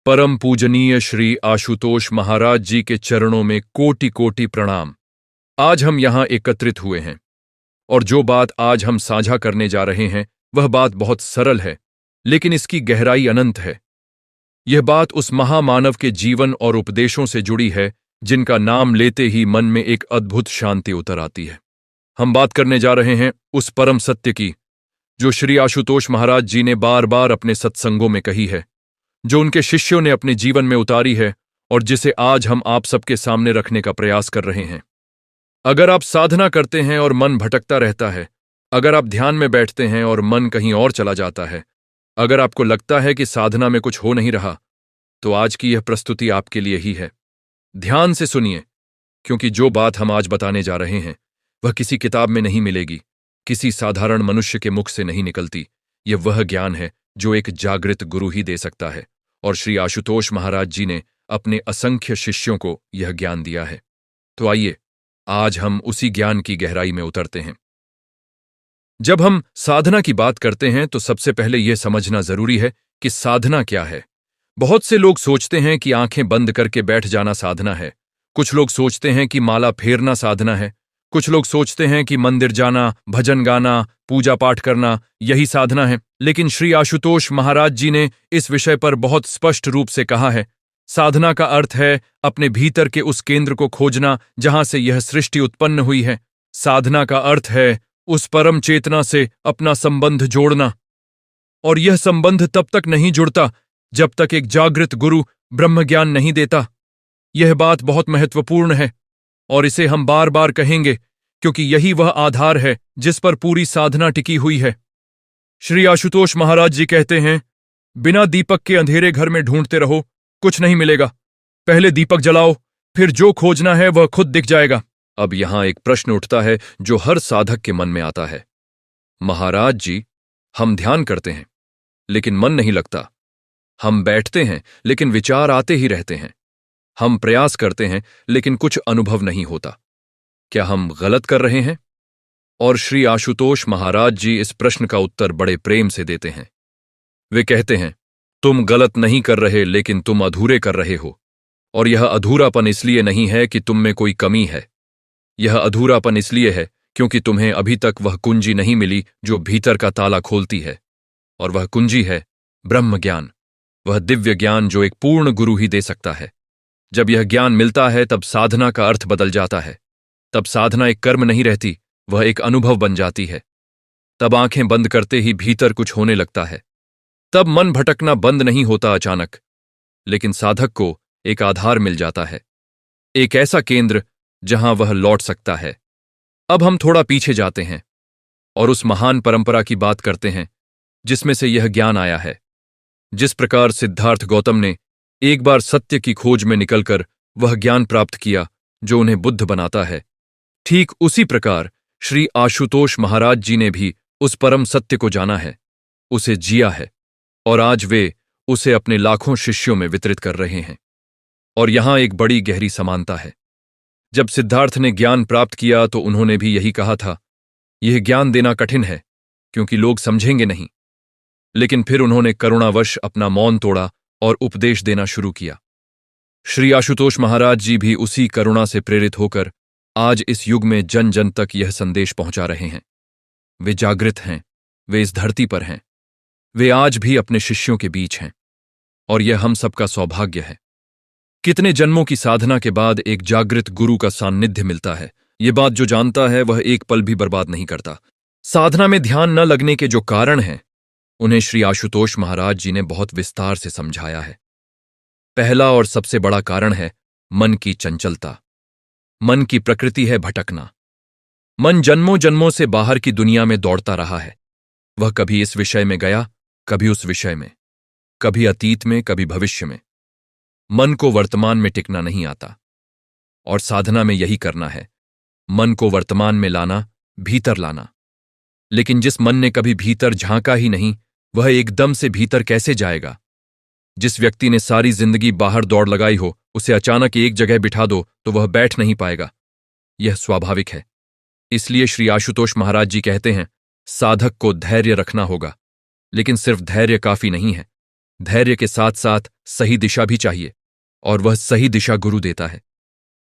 परम पूजनीय श्री आशुतोष महाराज जी के चरणों में कोटि कोटि प्रणाम। आज हम यहां एकत्रित हुए हैं और जो बात आज हम साझा करने जा रहे हैं वह बात बहुत सरल है, लेकिन इसकी गहराई अनंत है। यह बात उस महामानव के जीवन और उपदेशों से जुड़ी है जिनका नाम लेते ही मन में एक अद्भुत शांति उतर आती है। हम बात करने जा रहे हैं उस परम सत्य की जो श्री आशुतोष महाराज जी ने बार बार अपने सत्संगों में कही है, जो उनके शिष्यों ने अपने जीवन में उतारी है और जिसे आज हम आप सबके सामने रखने का प्रयास कर रहे हैं। अगर आप साधना करते हैं और मन भटकता रहता है, अगर आप ध्यान में बैठते हैं और मन कहीं और चला जाता है, अगर आपको लगता है कि साधना में कुछ हो नहीं रहा, तो आज की यह प्रस्तुति आपके लिए ही है। ध्यान से सुनिए, क्योंकि जो बात हम आज बताने जा रहे हैं वह किसी किताब में नहीं मिलेगी, किसी साधारण मनुष्य के मुख से नहीं निकलती। यह वह ज्ञान है जो एक जागृत गुरु ही दे सकता है, और श्री आशुतोष महाराज जी ने अपने असंख्य शिष्यों को यह ज्ञान दिया है। तो आइए आज हम उसी ज्ञान की गहराई में उतरते हैं। जब हम साधना की बात करते हैं तो सबसे पहले यह समझना जरूरी है कि साधना क्या है। बहुत से लोग सोचते हैं कि आंखें बंद करके बैठ जाना साधना है, कुछ लोग सोचते हैं कि माला फेरना साधना है, कुछ लोग सोचते हैं कि मंदिर जाना, भजन गाना, पूजा पाठ करना यही साधना है। लेकिन श्री आशुतोष महाराज जी ने इस विषय पर बहुत स्पष्ट रूप से कहा है, साधना का अर्थ है अपने भीतर के उस केंद्र को खोजना जहां से यह सृष्टि उत्पन्न हुई है। साधना का अर्थ है उस परम चेतना से अपना संबंध जोड़ना, और यह संबंध तब तक नहीं जुड़ता जब तक एक जागृत गुरु ब्रह्म ज्ञान नहीं देता। यह बात बहुत महत्वपूर्ण है और इसे हम बार बार कहेंगे, क्योंकि यही वह आधार है जिस पर पूरी साधना टिकी हुई है। श्री आशुतोष महाराज जी कहते हैं, बिना दीपक के अंधेरे घर में ढूंढते रहो, कुछ नहीं मिलेगा। पहले दीपक जलाओ, फिर जो खोजना है वह खुद दिख जाएगा। अब यहां एक प्रश्न उठता है जो हर साधक के मन में आता है, महाराज जी, हम ध्यान करते हैं लेकिन मन नहीं लगता, हम बैठते हैं लेकिन विचार आते ही रहते हैं, हम प्रयास करते हैं लेकिन कुछ अनुभव नहीं होता, क्या हम गलत कर रहे हैं? और श्री आशुतोष महाराज जी इस प्रश्न का उत्तर बड़े प्रेम से देते हैं। वे कहते हैं, तुम गलत नहीं कर रहे, लेकिन तुम अधूरे कर रहे हो। और यह अधूरापन इसलिए नहीं है कि तुम में कोई कमी है, यह अधूरापन इसलिए है क्योंकि तुम्हें अभी तक वह कुंजी नहीं मिली जो भीतर का ताला खोलती है, और वह कुंजी है ब्रह्म ज्ञान, वह दिव्य ज्ञान जो एक पूर्ण गुरु ही दे सकता है। जब यह ज्ञान मिलता है तब साधना का अर्थ बदल जाता है। तब साधना एक कर्म नहीं रहती, वह एक अनुभव बन जाती है। तब आंखें बंद करते ही भीतर कुछ होने लगता है। तब मन भटकना बंद नहीं होता अचानक, लेकिन साधक को एक आधार मिल जाता है, एक ऐसा केंद्र जहां वह लौट सकता है। अब हम थोड़ा पीछे जाते हैं और उस महान परंपरा की बात करते हैं जिसमें से यह ज्ञान आया है। जिस प्रकार सिद्धार्थ गौतम ने एक बार सत्य की खोज में निकलकर वह ज्ञान प्राप्त किया जो उन्हें बुद्ध बनाता है, ठीक उसी प्रकार श्री आशुतोष महाराज जी ने भी उस परम सत्य को जाना है, उसे जिया है, और आज वे उसे अपने लाखों शिष्यों में वितरित कर रहे हैं। और यहां एक बड़ी गहरी समानता है। जब सिद्धार्थ ने ज्ञान प्राप्त किया तो उन्होंने भी यही कहा था, यह ज्ञान देना कठिन है क्योंकि लोग समझेंगे नहीं। लेकिन फिर उन्होंने करुणावश अपना मौन तोड़ा और उपदेश देना शुरू किया। श्री आशुतोष महाराज जी भी उसी करुणा से प्रेरित होकर आज इस युग में जन जन तक यह संदेश पहुंचा रहे हैं। वे जागृत हैं, वे इस धरती पर हैं, वे आज भी अपने शिष्यों के बीच हैं, और यह हम सबका सौभाग्य है। कितने जन्मों की साधना के बाद एक जागृत गुरु का सान्निध्य मिलता है। यह बात जो जानता है वह एक पल भी बर्बाद नहीं करता। साधना में ध्यान न लगने के जो कारण हैं उन्हें श्री आशुतोष महाराज जी ने बहुत विस्तार से समझाया है। पहला और सबसे बड़ा कारण है मन की चंचलता। मन की प्रकृति है भटकना। मन जन्मों जन्मों से बाहर की दुनिया में दौड़ता रहा है। वह कभी इस विषय में गया, कभी उस विषय में, कभी अतीत में, कभी भविष्य में। मन को वर्तमान में टिकना नहीं आता, और साधना में यही करना है, मन को वर्तमान में लाना, भीतर लाना। लेकिन जिस मन ने कभी भीतर झांका ही नहीं, वह एकदम से भीतर कैसे जाएगा? जिस व्यक्ति ने सारी जिंदगी बाहर दौड़ लगाई हो, उसे अचानक एक जगह बिठा दो तो वह बैठ नहीं पाएगा। यह स्वाभाविक है। इसलिए श्री आशुतोष महाराज जी कहते हैं, साधक को धैर्य रखना होगा। लेकिन सिर्फ धैर्य काफी नहीं है, धैर्य के साथ साथ सही दिशा भी चाहिए, और वह सही दिशा गुरु देता है।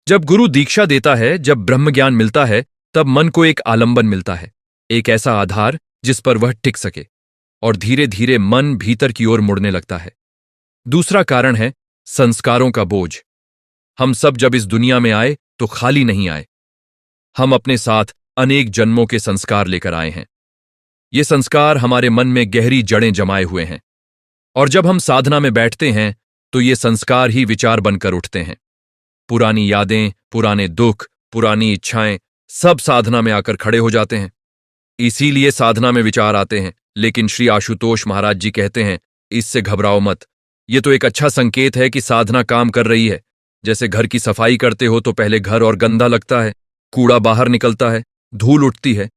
जब गुरु दीक्षा देता है, जब ब्रह्म ज्ञान मिलता है, तब मन को एक आलंबन मिलता है, एक ऐसा आधार जिस पर वह टिक सके, और धीरे धीरे मन भीतर की ओर मुड़ने लगता है। दूसरा कारण है संस्कारों का बोझ। हम सब जब इस दुनिया में आए तो खाली नहीं आए। हम अपने साथ अनेक जन्मों के संस्कार लेकर आए हैं। ये संस्कार हमारे मन में गहरी जड़ें जमाए हुए हैं, और जब हम साधना में बैठते हैं तो ये संस्कार ही विचार बनकर उठते हैं। पुरानी यादें, पुराने दुख, पुरानी इच्छाएं सब साधना में आकर खड़े हो जाते हैं। इसीलिए साधना में विचार आते हैं। लेकिन श्री आशुतोष महाराज जी कहते हैं, इससे घबराओ मत। ये तो एक अच्छा संकेत है कि साधना काम कर रही है। जैसे घर की सफाई करते हो तो पहले घर और गंदा लगता है, कूड़ा बाहर निकलता है, धूल उठती है,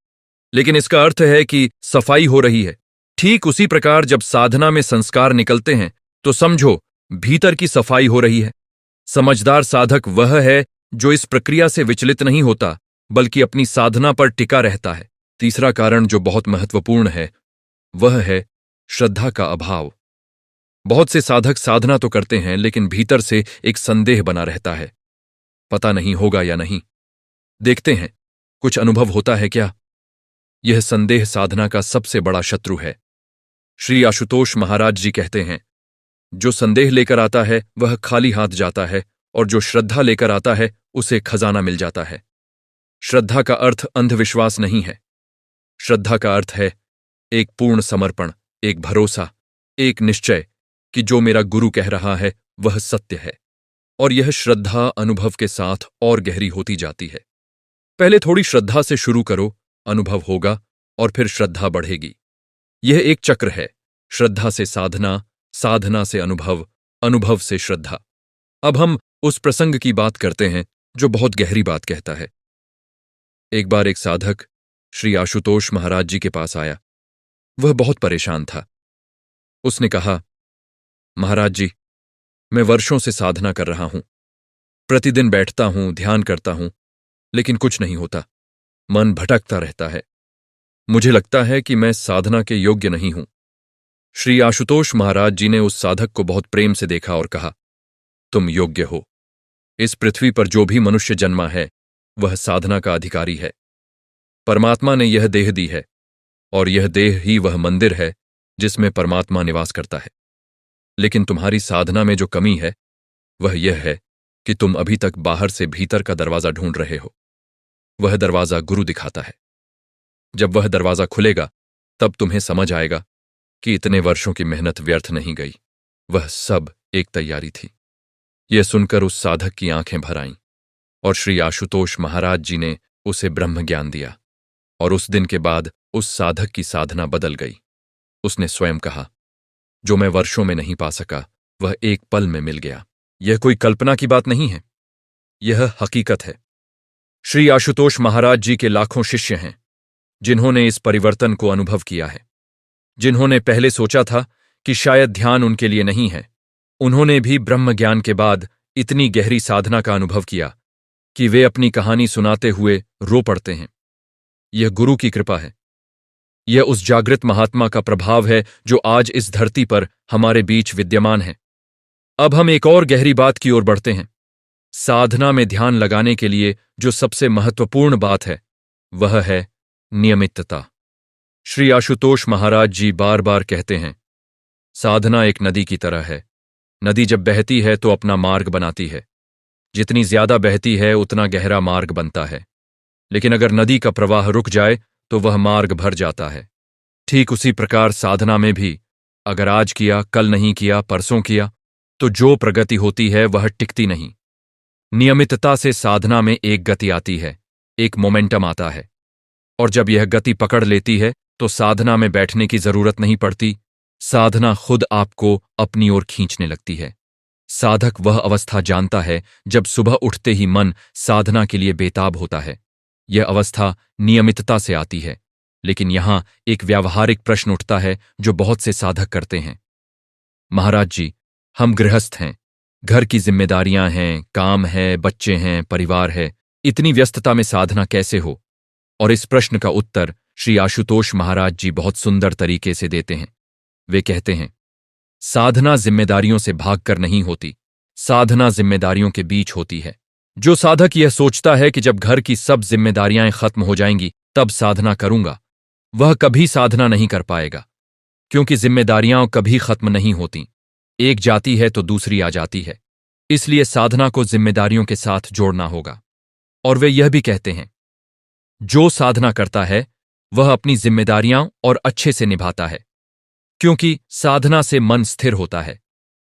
लेकिन इसका अर्थ है कि सफाई हो रही है। ठीक उसी प्रकार जब साधना में संस्कार निकलते हैं तो समझो भीतर की सफाई हो रही है। समझदार साधक वह है जो इस प्रक्रिया से विचलित नहीं होता, बल्कि अपनी साधना पर टिका रहता है। तीसरा कारण जो बहुत महत्वपूर्ण है वह है श्रद्धा का अभाव। बहुत से साधक साधना तो करते हैं, लेकिन भीतर से एक संदेह बना रहता है, पता नहीं होगा या नहीं। देखते हैं कुछ अनुभव होता है क्या। यह संदेह साधना का सबसे बड़ा शत्रु है। श्री आशुतोष महाराज जी कहते हैं, जो संदेह लेकर आता है वह खाली हाथ जाता है, और जो श्रद्धा लेकर आता है उसे खजाना मिल जाता है। श्रद्धा का अर्थ अंधविश्वास नहीं है। श्रद्धा का अर्थ है एक पूर्ण समर्पण, एक भरोसा, एक निश्चय कि जो मेरा गुरु कह रहा है वह सत्य है। और यह श्रद्धा अनुभव के साथ और गहरी होती जाती है। पहले थोड़ी श्रद्धा से शुरू करो, अनुभव होगा, और फिर श्रद्धा बढ़ेगी। यह एक चक्र है, श्रद्धा से साधना, साधना से अनुभव, अनुभव से श्रद्धा। अब हम उस प्रसंग की बात करते हैं जो बहुत गहरी बात कहता है। एक बार एक साधक श्री आशुतोष महाराज जी के पास आया। वह बहुत परेशान था। उसने कहा, महाराज जी, मैं वर्षों से साधना कर रहा हूं, प्रतिदिन बैठता हूं, ध्यान करता हूं, लेकिन कुछ नहीं होता। मन भटकता रहता है। मुझे लगता है कि मैं साधना के योग्य नहीं हूं। श्री आशुतोष महाराज जी ने उस साधक को बहुत प्रेम से देखा और कहा, तुम योग्य हो। इस पृथ्वी पर जो भी मनुष्य जन्मा है वह साधना का अधिकारी है। परमात्मा ने यह देह दी है, और यह देह ही वह मंदिर है जिसमें परमात्मा निवास करता है। लेकिन तुम्हारी साधना में जो कमी है वह यह है कि तुम अभी तक बाहर से भीतर का दरवाजा ढूंढ रहे हो। वह दरवाजा गुरु दिखाता है। जब वह दरवाजा खुलेगा तब तुम्हें समझ आएगा कि इतने वर्षों की मेहनत व्यर्थ नहीं गई। वह सब एक तैयारी थी। यह सुनकर उस साधक की आंखें भर आईं, और श्री आशुतोष महाराज जी ने उसे ब्रह्म ज्ञान दिया, और उस दिन के बाद उस साधक की साधना बदल गई। उसने स्वयं कहा, जो मैं वर्षों में नहीं पा सका वह एक पल में मिल गया। यह कोई कल्पना की बात नहीं है, यह हकीकत है। श्री आशुतोष महाराज जी के लाखों शिष्य हैं जिन्होंने इस परिवर्तन को अनुभव किया है। जिन्होंने पहले सोचा था कि शायद ध्यान उनके लिए नहीं है, उन्होंने भी ब्रह्म ज्ञान के बाद इतनी गहरी साधना का अनुभव किया कि वे अपनी कहानी सुनाते हुए रो पड़ते हैं। यह गुरु की कृपा है। यह उस जागृत महात्मा का प्रभाव है जो आज इस धरती पर हमारे बीच विद्यमान है। अब हम एक और गहरी बात की ओर बढ़ते हैं। साधना में ध्यान लगाने के लिए जो सबसे महत्वपूर्ण बात है वह है नियमितता। श्री आशुतोष महाराज जी बार बार कहते हैं, साधना एक नदी की तरह है। नदी जब बहती है तो अपना मार्ग बनाती है। जितनी ज्यादा बहती है उतना गहरा मार्ग बनता है। लेकिन अगर नदी का प्रवाह रुक जाए तो वह मार्ग भर जाता है। ठीक उसी प्रकार साधना में भी अगर आज किया, कल नहीं किया, परसों किया, तो जो प्रगति होती है वह टिकती नहीं। नियमितता से साधना में एक गति आती है, एक मोमेंटम आता है, और जब यह गति पकड़ लेती है तो साधना में बैठने की जरूरत नहीं पड़ती। साधना खुद आपको अपनी ओर खींचने लगती है। साधक वह अवस्था जानता है जब सुबह उठते ही मन साधना के लिए बेताब होता है। यह अवस्था नियमितता से आती है। लेकिन यहां एक व्यावहारिक प्रश्न उठता है जो बहुत से साधक करते हैं, महाराज जी, हम गृहस्थ हैं, घर की जिम्मेदारियां हैं, काम है, बच्चे हैं, परिवार है, इतनी व्यस्तता में साधना कैसे हो? और इस प्रश्न का उत्तर श्री आशुतोष महाराज जी बहुत सुंदर तरीके से देते हैं। वे कहते हैं, साधना जिम्मेदारियों से भागकर नहीं होती, साधना जिम्मेदारियों के बीच होती है। जो साधक यह सोचता है कि जब घर की सब जिम्मेदारियां खत्म हो जाएंगी तब साधना करूंगा, वह कभी साधना नहीं कर पाएगा, क्योंकि जिम्मेदारियां कभी खत्म नहीं होती। एक जाती है तो दूसरी आ जाती है, इसलिए साधना को जिम्मेदारियों के साथ जोड़ना होगा। और वे यह भी कहते हैं, जो साधना करता है वह अपनी जिम्मेदारियां और अच्छे से निभाता है, क्योंकि साधना से मन स्थिर होता है,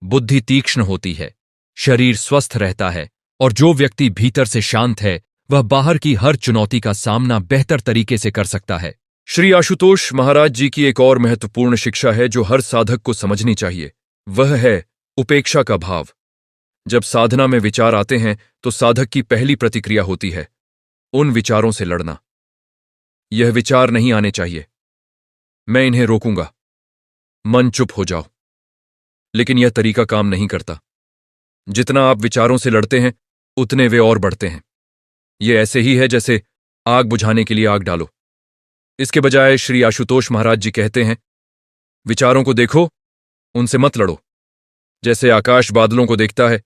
बुद्धि तीक्ष्ण होती है, शरीर स्वस्थ रहता है, और जो व्यक्ति भीतर से शांत है वह बाहर की हर चुनौती का सामना बेहतर तरीके से कर सकता है। श्री आशुतोष महाराज जी की एक और महत्वपूर्ण शिक्षा है जो हर साधक को समझनी चाहिए, वह है उपेक्षा का भाव। जब साधना में विचार आते हैं तो साधक की पहली प्रतिक्रिया होती है उन विचारों से लड़ना। यह विचार नहीं आने चाहिए, मैं इन्हें रोकूंगा, मन चुप हो जाओ। लेकिन यह तरीका काम नहीं करता। जितना आप विचारों से लड़ते हैं उतने वे और बढ़ते हैं। यह ऐसे ही है जैसे आग बुझाने के लिए आग डालो। इसके बजाय श्री आशुतोष महाराज जी कहते हैं, विचारों को देखो, उनसे मत लड़ो। जैसे आकाश बादलों को देखता है,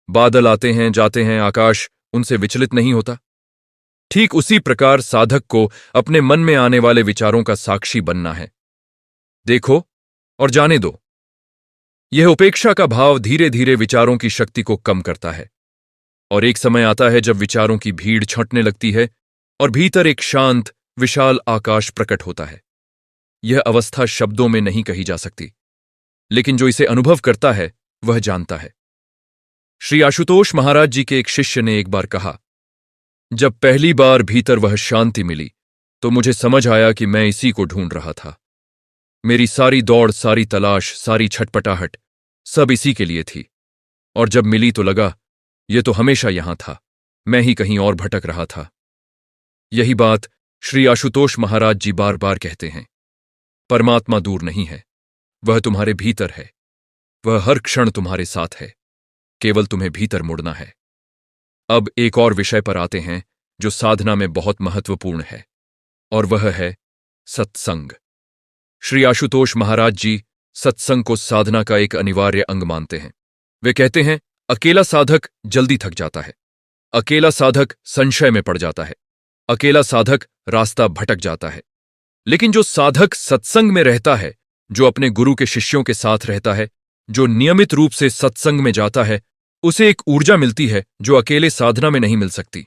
बादल आते हैं जाते हैं, आकाश उनसे विचलित नहीं होता। ठीक उसी प्रकार साधक को अपने मन में आने वाले विचारों का साक्षी बनना है। देखो और जाने दो। यह उपेक्षा का भाव धीरे धीरे विचारों की शक्ति को कम करता है, और एक समय आता है जब विचारों की भीड़ छंटने लगती है और भीतर एक शांत विशाल आकाश प्रकट होता है। यह अवस्था शब्दों में नहीं कही जा सकती, लेकिन जो इसे अनुभव करता है वह जानता है। श्री आशुतोष महाराज जी के एक शिष्य ने एक बार कहा, जब पहली बार भीतर वह शांति मिली तो मुझे समझ आया कि मैं इसी को ढूंढ रहा था। मेरी सारी दौड़, सारी तलाश, सारी छटपटाहट सब इसी के लिए थी, और जब मिली तो लगा यह तो हमेशा यहां था, मैं ही कहीं और भटक रहा था। यही बात श्री आशुतोष महाराज जी बार बार कहते हैं। परमात्मा दूर नहीं है, वह तुम्हारे भीतर है, वह हर क्षण तुम्हारे साथ है, केवल तुम्हें भीतर मुड़ना है। अब एक और विषय पर आते हैं जो साधना में बहुत महत्वपूर्ण है, और वह है सत्संग। श्री आशुतोष महाराज जी सत्संग को साधना का एक अनिवार्य अंग मानते हैं। वे कहते हैं, अकेला साधक जल्दी थक जाता है, अकेला साधक संशय में पड़ जाता है, अकेला साधक रास्ता भटक जाता है। लेकिन जो साधक सत्संग में रहता है, जो अपने गुरु के शिष्यों के साथ रहता है, जो नियमित रूप से सत्संग में जाता है, उसे एक ऊर्जा मिलती है जो अकेले साधना में नहीं मिल सकती।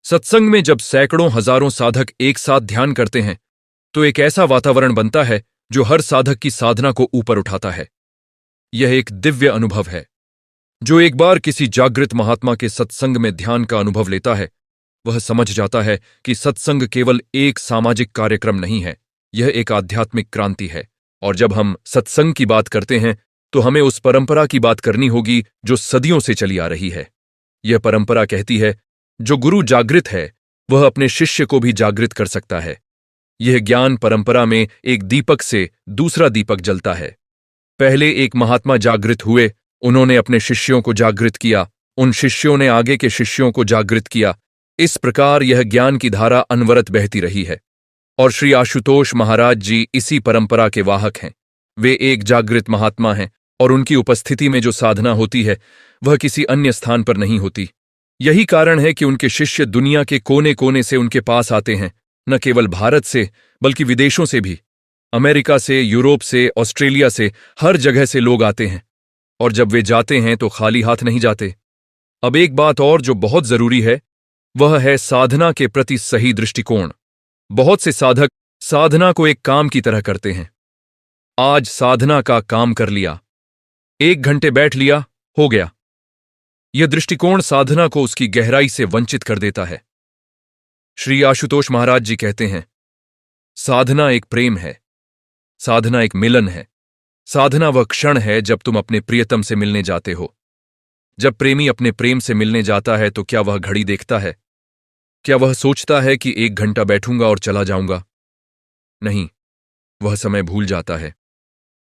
सत्संग में जब सैकड़ों हजारों साधक एक साथ ध्यान करते हैं तो एक ऐसा वातावरण बनता है जो हर साधक की साधना को ऊपर उठाता है। यह एक दिव्य अनुभव है। जो एक बार किसी जागृत महात्मा के सत्संग में ध्यान का अनुभव लेता है वह समझ जाता है कि सत्संग केवल एक सामाजिक कार्यक्रम नहीं है, यह एक आध्यात्मिक क्रांति है। और जब हम सत्संग की बात करते हैं तो हमें उस परंपरा की बात करनी होगी जो सदियों से चली आ रही है। यह परंपरा कहती है, जो गुरु जागृत है वह अपने शिष्य को भी जागृत कर सकता है। यह ज्ञान परंपरा में एक दीपक से दूसरा दीपक जलता है। पहले एक महात्मा जागृत हुए, उन्होंने अपने शिष्यों को जागृत किया, उन शिष्यों ने आगे के शिष्यों को जागृत किया। इस प्रकार यह ज्ञान की धारा अनवरत बहती रही है, और श्री आशुतोष महाराज जी इसी परंपरा के वाहक हैं। वे एक जागृत महात्मा हैं, और उनकी उपस्थिति में जो साधना होती है वह किसी अन्य स्थान पर नहीं होती। यही कारण है कि उनके शिष्य दुनिया के कोने कोने से उनके पास आते हैं, न केवल भारत से बल्कि विदेशों से भी, अमेरिका से, यूरोप से, ऑस्ट्रेलिया से, हर जगह से लोग आते हैं। और जब वे जाते हैं तो खाली हाथ नहीं जाते। अब एक बात और जो बहुत जरूरी है वह है साधना के प्रति सही दृष्टिकोण। बहुत से साधक साधना को एक काम की तरह करते हैं। आज साधना का काम कर लिया, 1 घंटे बैठ लिया, हो गया। यह दृष्टिकोण साधना को उसकी गहराई से वंचित कर देता है। श्री आशुतोष महाराज जी कहते हैं, साधना एक प्रेम है, साधना एक मिलन है। साधना वह क्षण है जब तुम अपने प्रियतम से मिलने जाते हो। जब प्रेमी अपने प्रेम से मिलने जाता है तो क्या वह घड़ी देखता है? क्या वह सोचता है कि 1 घंटा बैठूंगा और चला जाऊंगा? नहीं, वह समय भूल जाता है।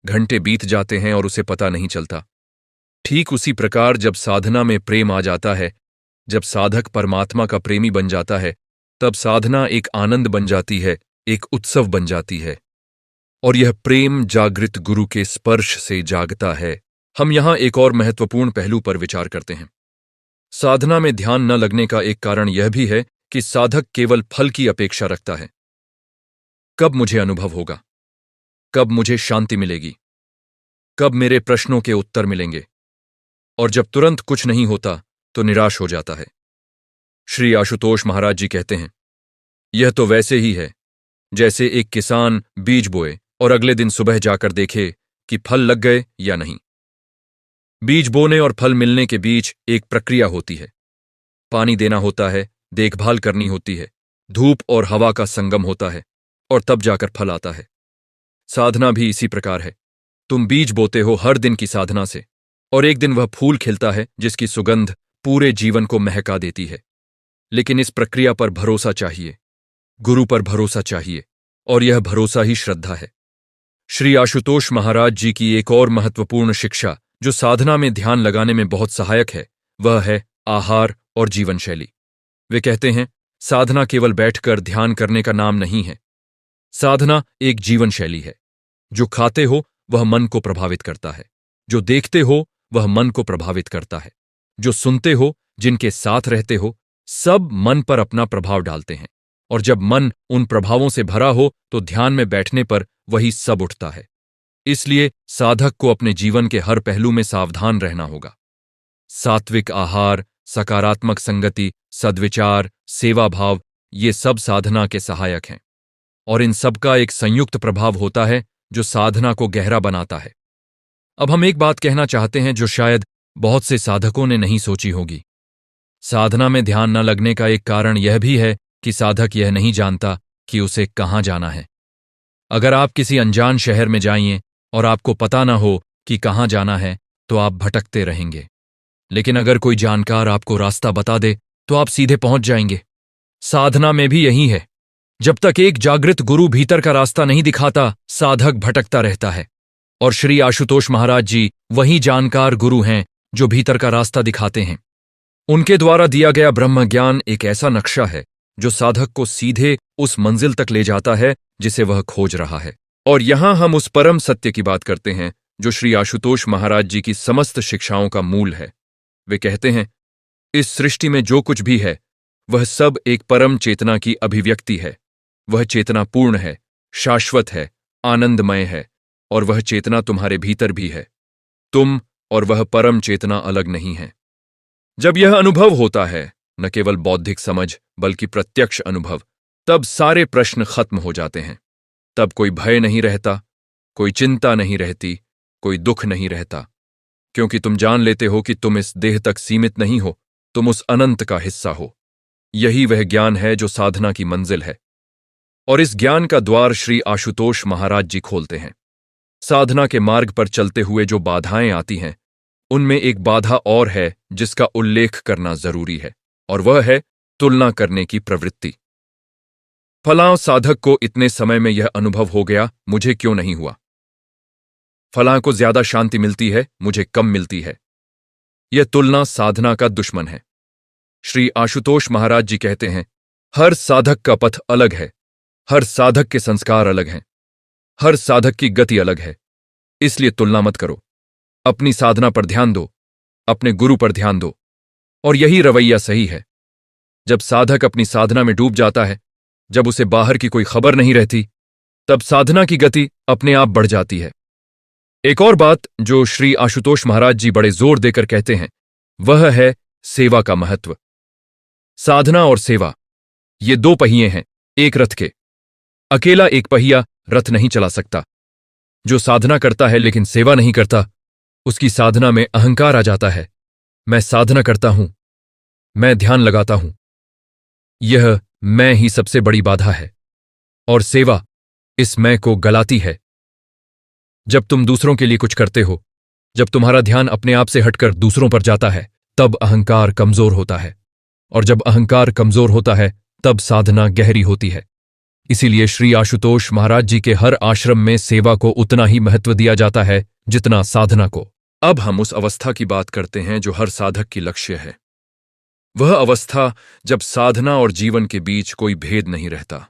घंटे बीत जाते हैं और उसे पता नहीं चलता। ठीक उसी प्रकार जब साधना में प्रेम आ जाता है, जब साधक परमात्मा का प्रेमी बन जाता है, तब साधना एक आनंद बन जाती है, एक उत्सव बन जाती है। और यह प्रेम जागृत गुरु के स्पर्श से जागता है। हम यहां एक और महत्वपूर्ण पहलू पर विचार करते हैं। साधना में ध्यान न लगने का एक कारण यह भी है कि साधक केवल फल की अपेक्षा रखता है। कब मुझे अनुभव होगा, कब मुझे शांति मिलेगी, कब मेरे प्रश्नों के उत्तर मिलेंगे, और जब तुरंत कुछ नहीं होता तो निराश हो जाता है। श्री आशुतोष महाराज जी कहते हैं, यह तो वैसे ही है जैसे एक किसान बीज बोए और अगले दिन सुबह जाकर देखे कि फल लग गए या नहीं। बीज बोने और फल मिलने के बीच एक प्रक्रिया होती है। पानी देना होता है, देखभाल करनी होती है, धूप और हवा का संगम होता है, और तब जाकर फल आता है। साधना भी इसी प्रकार है। तुम बीज बोते हो हर दिन की साधना से, और एक दिन वह फूल खिलता है जिसकी सुगंध पूरे जीवन को महका देती है। लेकिन इस प्रक्रिया पर भरोसा चाहिए, गुरु पर भरोसा चाहिए, और यह भरोसा ही श्रद्धा है। श्री आशुतोष महाराज जी की एक और महत्वपूर्ण शिक्षा जो साधना में ध्यान लगाने में बहुत सहायक है, वह है आहार और जीवन शैली। वे कहते हैं, साधना केवल बैठकर ध्यान करने का नाम नहीं है। साधना एक जीवन शैली है। जो खाते हो वह मन को प्रभावित करता है, जो देखते हो वह मन को प्रभावित करता है, जो सुनते हो, जिनके साथ रहते हो, सब मन पर अपना प्रभाव डालते हैं। और जब मन उन प्रभावों से भरा हो तो ध्यान में बैठने पर वही सब उठता है। इसलिए साधक को अपने जीवन के हर पहलू में सावधान रहना होगा। सात्विक आहार, सकारात्मक संगति, सद्विचार, सेवा भाव, ये सब साधना के सहायक हैं, और इन सब का एक संयुक्त प्रभाव होता है जो साधना को गहरा बनाता है। अब हम एक बात कहना चाहते हैं जो शायद बहुत से साधकों ने नहीं सोची होगी। साधना में ध्यान न लगने का एक कारण यह भी है कि साधक यह नहीं जानता कि उसे कहाँ जाना है। अगर आप किसी अनजान शहर में जाइए और आपको पता न हो कि कहाँ जाना है तो आप भटकते रहेंगे। लेकिन अगर कोई जानकार आपको रास्ता बता दे तो आप सीधे पहुंच जाएंगे। साधना में भी यही है। जब तक एक जागृत गुरु भीतर का रास्ता नहीं दिखाता, साधक भटकता रहता है। और श्री आशुतोष महाराज जी वही जानकार गुरु हैं जो भीतर का रास्ता दिखाते हैं। उनके द्वारा दिया गया ब्रह्म ज्ञान एक ऐसा नक्शा है जो साधक को सीधे उस मंजिल तक ले जाता है जिसे वह खोज रहा है। और यहां हम उस परम सत्य की बात करते हैं जो श्री आशुतोष महाराज जी की समस्त शिक्षाओं का मूल है। वे कहते हैं, इस सृष्टि में जो कुछ भी है वह सब एक परम चेतना की अभिव्यक्ति है। वह चेतना पूर्ण है, शाश्वत है, आनंदमय है, और वह चेतना तुम्हारे भीतर भी है। तुम और वह परम चेतना अलग नहीं है। जब यह अनुभव होता है, न केवल बौद्धिक समझ बल्कि प्रत्यक्ष अनुभव, तब सारे प्रश्न खत्म हो जाते हैं। तब कोई भय नहीं रहता, कोई चिंता नहीं रहती, कोई दुख नहीं रहता, क्योंकि तुम जान लेते हो कि तुम इस देह तक सीमित नहीं हो, तुम उस अनंत का हिस्सा हो। यही वह ज्ञान है जो साधना की मंजिल है, और इस ज्ञान का द्वार श्री आशुतोष महाराज जी खोलते हैं। साधना के मार्ग पर चलते हुए जो बाधाएं आती हैं, उनमें एक बाधा और है जिसका उल्लेख करना जरूरी है, और वह है तुलना करने की प्रवृत्ति। फलां साधक को इतने समय में यह अनुभव हो गया, मुझे क्यों नहीं हुआ? फलां को ज्यादा शांति मिलती है, मुझे कम मिलती है। यह तुलना साधना का दुश्मन है। श्री आशुतोष महाराज जी कहते हैं, हर साधक का पथ अलग है, हर साधक के संस्कार अलग हैं, हर साधक की गति अलग है। इसलिए तुलना मत करो। अपनी साधना पर ध्यान दो, अपने गुरु पर ध्यान दो, और यही रवैया सही है। जब साधक अपनी साधना में डूब जाता है, जब उसे बाहर की कोई खबर नहीं रहती, तब साधना की गति अपने आप बढ़ जाती है। एक और बात जो श्री आशुतोष महाराज जी बड़े जोर देकर कहते हैं, वह है सेवा का महत्व। साधना और सेवा, ये दो पहिए हैं एक रथ के। अकेला एक पहिया रथ नहीं चला सकता। जो साधना करता है लेकिन सेवा नहीं करता, उसकी साधना में अहंकार आ जाता है। मैं साधना करता हूं, मैं ध्यान लगाता हूं, यह मैं ही सबसे बड़ी बाधा है, और सेवा इस मैं को गलाती है। जब तुम दूसरों के लिए कुछ करते हो, जब तुम्हारा ध्यान अपने आप से हटकर दूसरों पर जाता है, तब अहंकार कमजोर होता है, और जब अहंकार कमजोर होता है तब साधना गहरी होती है। इसीलिए श्री आशुतोष महाराज जी के हर आश्रम में सेवा को उतना ही महत्व दिया जाता है जितना साधना को। अब हम उस अवस्था की बात करते हैं जो हर साधक की लक्ष्य है। वह अवस्था जब साधना और जीवन के बीच कोई भेद नहीं रहता।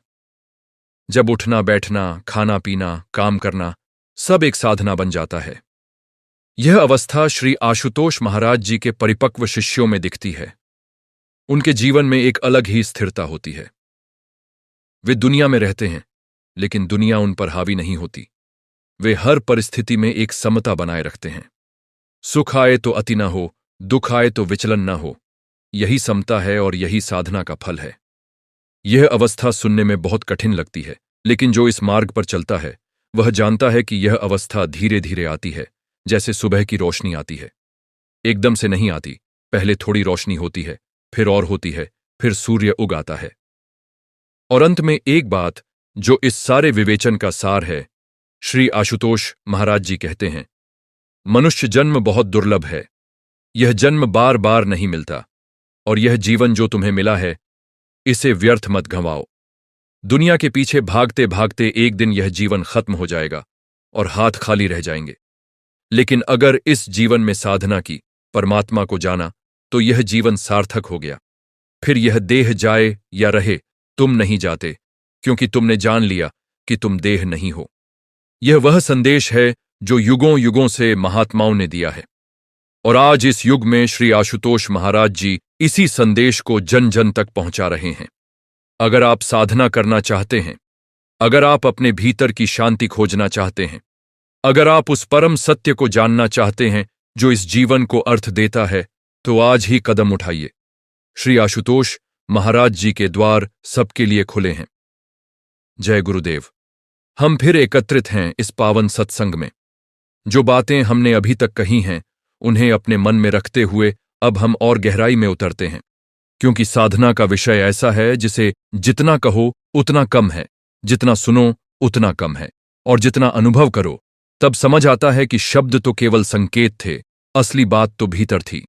जब उठना बैठना, खाना पीना, काम करना सब एक साधना बन जाता है। यह अवस्था श्री आशुतोष महाराज जी के परिपक्व शिष्यों में दिखती है। उनके जीवन में एक अलग ही स्थिरता होती है। वे दुनिया में रहते हैं, लेकिन दुनिया उन पर हावी नहीं होती। वे हर परिस्थिति में एक समता बनाए रखते हैं। सुख आए तो अति न हो, दुख आए तो विचलन न हो। यही समता है और यही साधना का फल है। यह अवस्था सुनने में बहुत कठिन लगती है, लेकिन जो इस मार्ग पर चलता है वह जानता है कि यह अवस्था धीरे धीरे आती है, जैसे सुबह की रोशनी आती है। एकदम से नहीं आती, पहले थोड़ी रोशनी होती है, फिर और होती है, फिर सूर्य उग आता है। और अंत में एक बात जो इस सारे विवेचन का सार है, श्री आशुतोष महाराज जी कहते हैं, मनुष्य जन्म बहुत दुर्लभ है। यह जन्म बार बार नहीं मिलता, और यह जीवन जो तुम्हें मिला है इसे व्यर्थ मत गंवाओ। दुनिया के पीछे भागते भागते एक दिन यह जीवन खत्म हो जाएगा और हाथ खाली रह जाएंगे। लेकिन अगर इस जीवन में साधना की, परमात्मा को जाना, तो यह जीवन सार्थक हो गया। फिर यह देह जाए या रहे, तुम नहीं जाते, क्योंकि तुमने जान लिया कि तुम देह नहीं हो। यह वह संदेश है जो युगों युगों से महात्माओं ने दिया है, और आज इस युग में श्री आशुतोष महाराज जी इसी संदेश को जन जन तक पहुंचा रहे हैं। अगर आप साधना करना चाहते हैं, अगर आप अपने भीतर की शांति खोजना चाहते हैं, अगर आप उस परम सत्य को जानना चाहते हैं जो इस जीवन को अर्थ देता है, तो आज ही कदम उठाइए। श्री आशुतोष महाराज जी के द्वार सबके लिए खुले हैं। जय गुरुदेव। हम फिर एकत्रित हैं इस पावन सत्संग में। जो बातें हमने अभी तक कही हैं उन्हें अपने मन में रखते हुए अब हम और गहराई में उतरते हैं, क्योंकि साधना का विषय ऐसा है जिसे जितना कहो उतना कम है, जितना सुनो उतना कम है, और जितना अनुभव करो तब समझ आता है कि शब्द तो केवल संकेत थे, असली बात तो भीतर थी।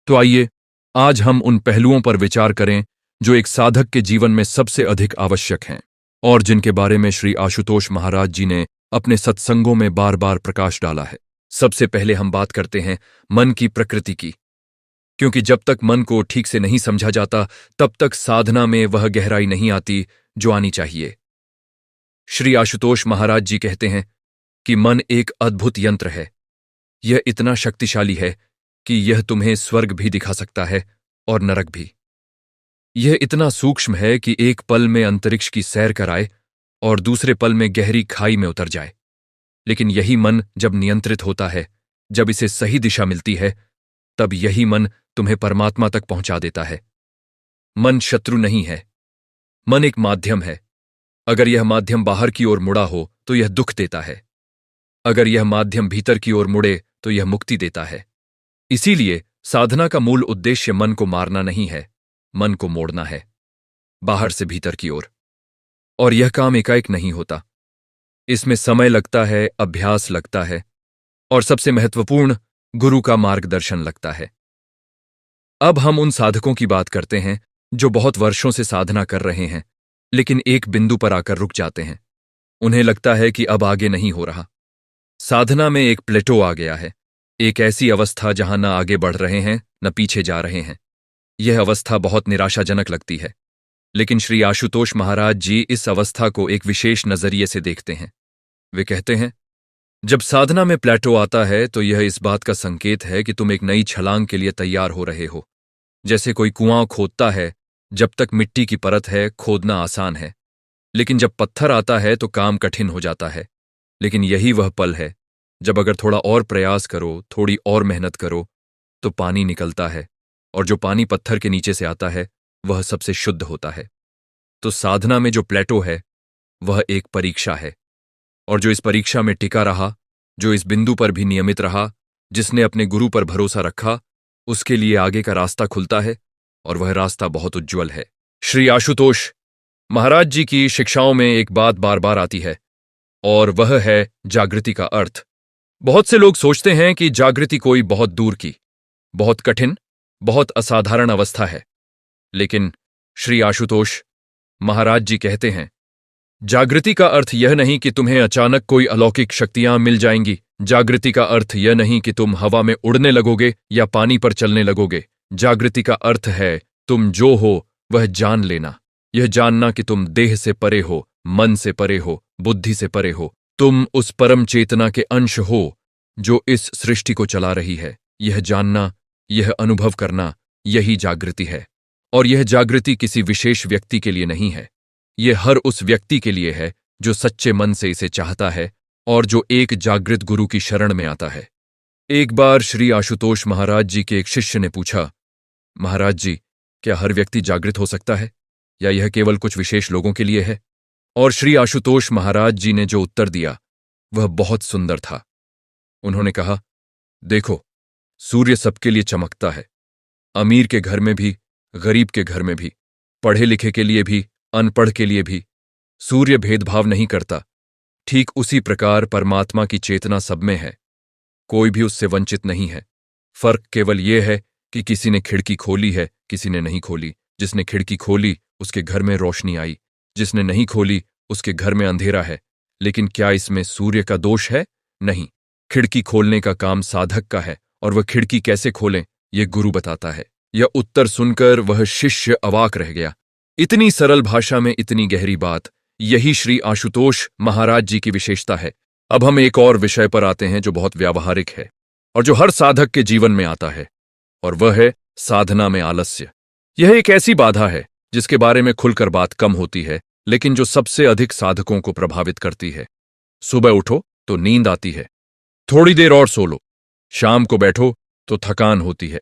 तो आइए आज हम उन पहलुओं पर विचार करें जो एक साधक के जीवन में सबसे अधिक आवश्यक हैं और जिनके बारे में श्री आशुतोष महाराज जी ने अपने सत्संगों में बार बार प्रकाश डाला है। सबसे पहले हम बात करते हैं मन की प्रकृति की, क्योंकि जब तक मन को ठीक से नहीं समझा जाता तब तक साधना में वह गहराई नहीं आती जो आनी चाहिए। श्री आशुतोष महाराज जी कहते हैं कि मन एक अद्भुत यंत्र है। यह इतना शक्तिशाली है कि यह तुम्हें स्वर्ग भी दिखा सकता है और नरक भी। यह इतना सूक्ष्म है कि एक पल में अंतरिक्ष की सैर कराए और दूसरे पल में गहरी खाई में उतर जाए। लेकिन यही मन जब नियंत्रित होता है, जब इसे सही दिशा मिलती है, तब यही मन तुम्हें परमात्मा तक पहुंचा देता है। मन शत्रु नहीं है, मन एक माध्यम है। अगर यह माध्यम बाहर की ओर मुड़ा हो तो यह दुख देता है, अगर यह माध्यम भीतर की ओर मुड़े तो यह मुक्ति देता है। इसीलिए साधना का मूल उद्देश्य मन को मारना नहीं है, मन को मोड़ना है, बाहर से भीतर की ओर। और यह काम एकाएक नहीं होता, इसमें समय लगता है, अभ्यास लगता है, और सबसे महत्वपूर्ण गुरु का मार्गदर्शन लगता है। अब हम उन साधकों की बात करते हैं जो बहुत वर्षों से साधना कर रहे हैं, लेकिन एक बिंदु पर आकर रुक जाते हैं। उन्हें लगता है कि अब आगे नहीं हो रहा। साधना में एक प्लेटो आ गया है, एक ऐसी अवस्था जहां न आगे बढ़ रहे हैं न पीछे जा रहे हैं। यह अवस्था बहुत निराशाजनक लगती है, लेकिन श्री आशुतोष महाराज जी इस अवस्था को एक विशेष नजरिए से देखते हैं। वे कहते हैं, जब साधना में प्लेटो आता है तो यह इस बात का संकेत है कि तुम एक नई छलांग के लिए तैयार हो रहे हो। जैसे कोई कुआं खोदता है, जब तक मिट्टी की परत है खोदना आसान है, लेकिन जब पत्थर आता है तो काम कठिन हो जाता है। लेकिन यही वह पल है जब अगर थोड़ा और प्रयास करो, थोड़ी और मेहनत करो, तो पानी निकलता है, और जो पानी पत्थर के नीचे से आता है वह सबसे शुद्ध होता है। तो साधना में जो प्लेटो है वह एक परीक्षा है, और जो इस परीक्षा में टिका रहा, जो इस बिंदु पर भी नियमित रहा, जिसने अपने गुरु पर भरोसा रखा, उसके लिए आगे का रास्ता खुलता है, और वह रास्ता बहुत उज्ज्वल है। श्री आशुतोष महाराज जी की शिक्षाओं में एक बात बार बार आती है, और वह है जागृति का अर्थ। बहुत से लोग सोचते हैं कि जागृति कोई बहुत दूर की, बहुत कठिन, बहुत असाधारण अवस्था है, लेकिन श्री आशुतोष महाराज जी कहते हैं, जागृति का अर्थ यह नहीं कि तुम्हें अचानक कोई अलौकिक शक्तियां मिल जाएंगी। जागृति का अर्थ यह नहीं कि तुम हवा में उड़ने लगोगे या पानी पर चलने लगोगे। जागृति का अर्थ है तुम जो हो वह जान लेना। यह जानना कि तुम देह से परे हो, मन से परे हो, बुद्धि से परे हो। तुम उस परम चेतना के अंश हो जो इस सृष्टि को चला रही है। यह जानना, यह अनुभव करना, यही जागृति है। और यह जागृति किसी विशेष व्यक्ति के लिए नहीं है। यह हर उस व्यक्ति के लिए है जो सच्चे मन से इसे चाहता है और जो एक जागृत गुरु की शरण में आता है। एक बार श्री आशुतोष महाराज जी के एक शिष्य ने पूछा, महाराज जी, क्या हर व्यक्ति जागृत हो सकता है या यह केवल कुछ विशेष लोगों के लिए है? और श्री आशुतोष महाराज जी ने जो उत्तर दिया वह बहुत सुंदर था। उन्होंने कहा, देखो, सूर्य सबके लिए चमकता है, अमीर के घर में भी, गरीब के घर में भी, पढ़े लिखे के लिए भी, अनपढ़ के लिए भी। सूर्य भेदभाव नहीं करता। ठीक उसी प्रकार परमात्मा की चेतना सब में है, कोई भी उससे वंचित नहीं है। फर्क केवल यह है कि किसी ने खिड़की खोली है, किसी ने नहीं खोली। जिसने खिड़की खोली उसके घर में रोशनी आई, जिसने नहीं खोली उसके घर में अंधेरा है। लेकिन क्या इसमें सूर्य का दोष है? नहीं। खिड़की खोलने का काम साधक का है और वह खिड़की कैसे खोलें यह गुरु बताता है। यह उत्तर सुनकर वह शिष्य अवाक रह गया। इतनी सरल भाषा में इतनी गहरी बात, यही श्री आशुतोष महाराज जी की विशेषता है। अब हम एक और विषय पर आते हैं जो बहुत व्यावहारिक है और जो हर साधक के जीवन में आता है, और वह है साधना में आलस्य। यह एक ऐसी बाधा है जिसके बारे में खुलकर बात कम होती है, लेकिन जो सबसे अधिक साधकों को प्रभावित करती है। सुबह उठो तो नींद आती है, थोड़ी देर और सो लो। शाम को बैठो तो थकान होती है,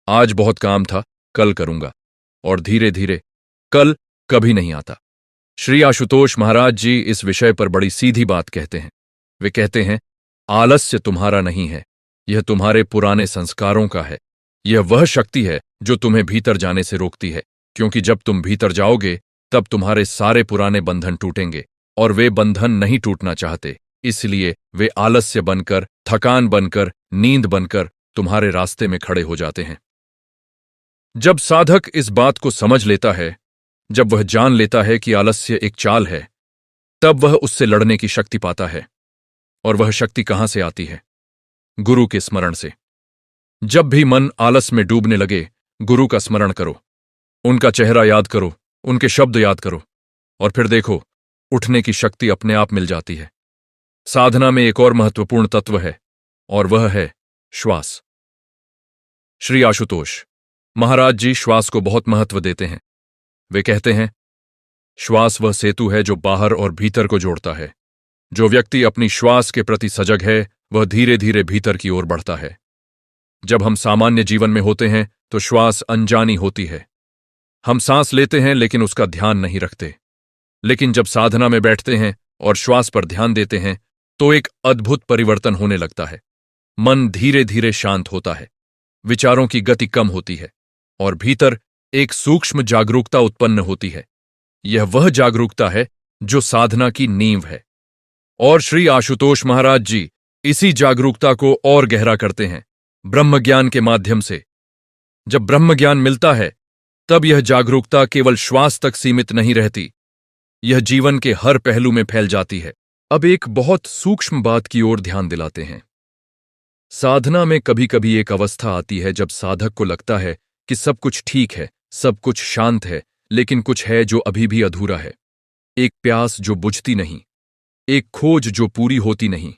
आज बहुत काम था, कल करूंगा, और धीरे धीरे कल कभी नहीं आता। श्री आशुतोष महाराज जी इस विषय पर बड़ी सीधी बात कहते हैं। वे कहते हैं, आलस्य तुम्हारा नहीं है, यह तुम्हारे पुराने संस्कारों का है। यह वह शक्ति है जो तुम्हें भीतर जाने से रोकती है, क्योंकि जब तुम भीतर जाओगे तब तुम्हारे सारे पुराने बंधन टूटेंगे, और वे बंधन नहीं टूटना चाहते, इसलिए वे आलस्य बनकर, थकान बनकर, नींद बनकर तुम्हारे रास्ते में खड़े हो जाते हैं। जब साधक इस बात को समझ लेता है, जब वह जान लेता है कि आलस्य एक चाल है, तब वह उससे लड़ने की शक्ति पाता है। और वह शक्ति कहां से आती है? गुरु के स्मरण से। जब भी मन आलस में डूबने लगे, गुरु का स्मरण करो, उनका चेहरा याद करो, उनके शब्द याद करो, और फिर देखो, उठने की शक्ति अपने आप मिल जाती है। साधना में एक और महत्वपूर्ण तत्व है, और वह है श्वास। श्री आशुतोष महाराज जी श्वास को बहुत महत्व देते हैं। वे कहते हैं, श्वास वह सेतु है जो बाहर और भीतर को जोड़ता है। जो व्यक्ति अपनी श्वास के प्रति सजग है वह धीरे धीरे भीतर की ओर बढ़ता है। जब हम सामान्य जीवन में होते हैं तो श्वास अनजानी होती है। हम सांस लेते हैं लेकिन उसका ध्यान नहीं रखते। लेकिन जब साधना में बैठते हैं और श्वास पर ध्यान देते हैं तो एक अद्भुत परिवर्तन होने लगता है। मन धीरे धीरे शांत होता है, विचारों की गति कम होती है, और भीतर एक सूक्ष्म जागरूकता उत्पन्न होती है। यह वह जागरूकता है जो साधना की नींव है। और श्री आशुतोष महाराज जी इसी जागरूकता को और गहरा करते हैं ब्रह्मज्ञान के माध्यम से। जब ब्रह्मज्ञान मिलता है तब यह जागरूकता केवल श्वास तक सीमित नहीं रहती, यह जीवन के हर पहलू में फैल जाती है। अब एक बहुत सूक्ष्म बात की ओर ध्यान दिलाते हैं। साधना में कभी कभी एक अवस्था आती है जब साधक को लगता है कि सब कुछ ठीक है, सब कुछ शांत है, लेकिन कुछ है जो अभी भी अधूरा है। एक प्यास जो बुझती नहीं, एक खोज जो पूरी होती नहीं।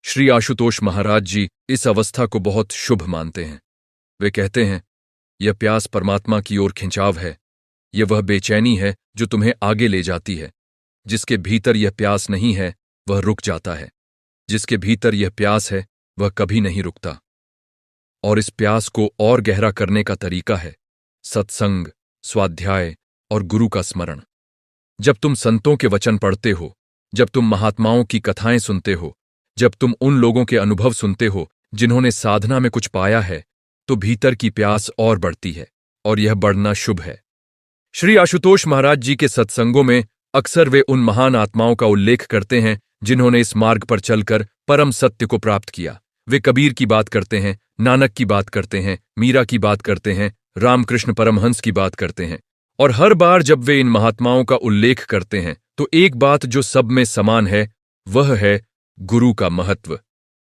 श्री आशुतोष महाराज जी इस अवस्था को बहुत शुभ मानते हैं। वे कहते हैं, यह प्यास परमात्मा की ओर खिंचाव है, यह वह बेचैनी है जो तुम्हें आगे ले जाती है। जिसके भीतर यह प्यास नहीं है वह रुक जाता है, जिसके भीतर यह प्यास है वह कभी नहीं रुकता। और इस प्यास को और गहरा करने का तरीका है सत्संग, स्वाध्याय और गुरु का स्मरण। जब तुम संतों के वचन पढ़ते हो, जब तुम महात्माओं की कथाएं सुनते हो, जब तुम उन लोगों के अनुभव सुनते हो जिन्होंने साधना में कुछ पाया है, तो भीतर की प्यास और बढ़ती है, और यह बढ़ना शुभ है। श्री आशुतोष महाराज जी के सत्संगों में अक्सर वे उन महान आत्माओं का उल्लेख करते हैं जिन्होंने इस मार्ग पर चलकर परम सत्य को प्राप्त किया। वे कबीर की बात करते हैं, नानक की बात करते हैं, मीरा की बात करते हैं, रामकृष्ण परमहंस की बात करते हैं। और हर बार जब वे इन महात्माओं का उल्लेख करते हैं तो एक बात जो सब में समान है वह है गुरु का महत्व।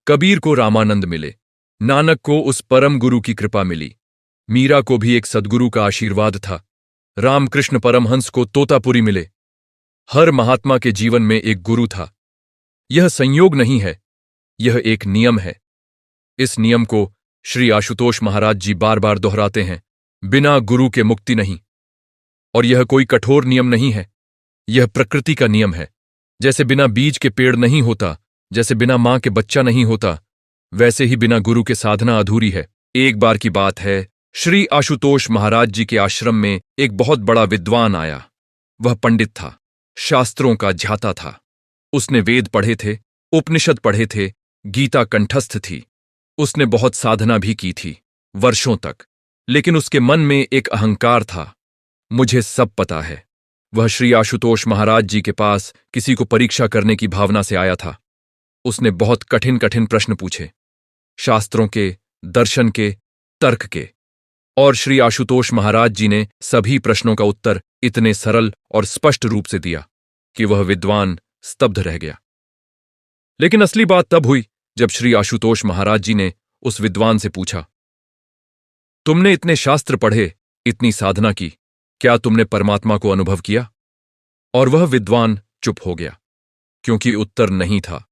कबीर को रामानंद मिले, नानक को उस परम गुरु की कृपा मिली, मीरा को भी एक सद्गुरु का आशीर्वाद था, रामकृष्ण परमहंस को तोतापुरी मिले। हर महात्मा के जीवन में एक गुरु था। यह संयोग नहीं है, यह एक नियम है। इस नियम को श्री आशुतोष महाराज जी बार बार दोहराते हैं, बिना गुरु के मुक्ति नहीं। और यह कोई कठोर नियम नहीं है, यह प्रकृति का नियम है। जैसे बिना बीज के पेड़ नहीं होता, जैसे बिना मां के बच्चा नहीं होता, वैसे ही बिना गुरु के साधना अधूरी है। एक बार की बात है, श्री आशुतोष महाराज जी के आश्रम में एक बहुत बड़ा विद्वान आया। वह पंडित था, शास्त्रों का झाता था। उसने वेद पढ़े थे, उपनिषद पढ़े थे, गीता कंठस्थ थी। उसने बहुत साधना भी की थी, वर्षों तक। लेकिन उसके मन में एक अहंकार था। मुझे सब पता है। वह श्री आशुतोष महाराज जी के पास किसी को परीक्षा करने की भावना से आया था। उसने बहुत कठिन कठिन प्रश्न पूछे, शास्त्रों के, दर्शन के, तर्क के। और श्री आशुतोष महाराज जी ने सभी प्रश्नों का उत्तर इतने सरल और स्पष्ट रूप से दिया कि वह विद्वान स्तब्ध रह गया। लेकिन असली बात तब हुई जब श्री आशुतोष महाराज जी ने उस विद्वान से पूछा, तुमने इतने शास्त्र पढ़े, इतनी साधना की, क्या तुमने परमात्मा को अनुभव किया? और वह विद्वान चुप हो गया, क्योंकि उत्तर नहीं था।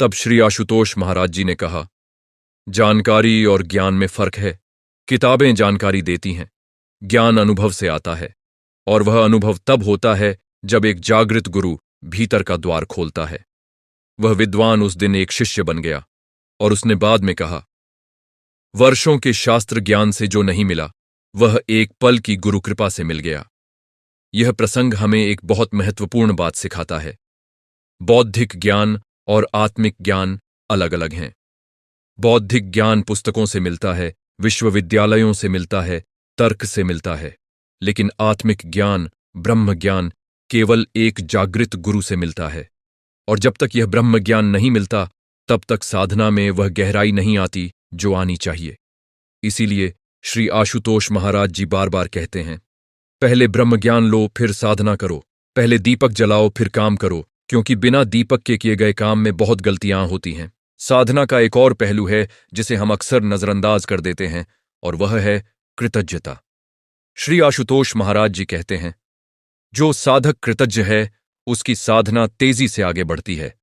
तब श्री आशुतोष महाराज जी ने कहा, जानकारी और ज्ञान में फर्क है। किताबें जानकारी देती हैं, ज्ञान अनुभव से आता है। और वह अनुभव तब होता है जब एक जागृत गुरु भीतर का द्वार खोलता है। वह विद्वान उस दिन एक शिष्य बन गया और उसने बाद में कहा, वर्षों के शास्त्र ज्ञान से जो नहीं मिला, वह एक पल की गुरु कृपा से मिल गया। यह प्रसंग हमें एक बहुत महत्वपूर्ण बात सिखाता है। बौद्धिक ज्ञान और आत्मिक ज्ञान अलग अलग हैं। बौद्धिक ज्ञान पुस्तकों से मिलता है, विश्वविद्यालयों से मिलता है, तर्क से मिलता है। लेकिन आत्मिक ज्ञान, ब्रह्म ज्ञान केवल एक जागृत गुरु से मिलता है। और जब तक यह ब्रह्म ज्ञान नहीं मिलता, तब तक साधना में वह गहराई नहीं आती जो आनी चाहिए। इसीलिए श्री आशुतोष महाराज जी बार बार कहते हैं, पहले ब्रह्म ज्ञान लो, फिर साधना करो। पहले दीपक जलाओ, फिर काम करो, क्योंकि बिना दीपक के किए गए काम में बहुत गलतियां होती हैं। साधना का एक और पहलू है जिसे हम अक्सर नजरअंदाज कर देते हैं, और वह है कृतज्ञता। श्री आशुतोष महाराज जी कहते हैं, जो साधक कृतज्ञ है, उसकी साधना तेजी से आगे बढ़ती है।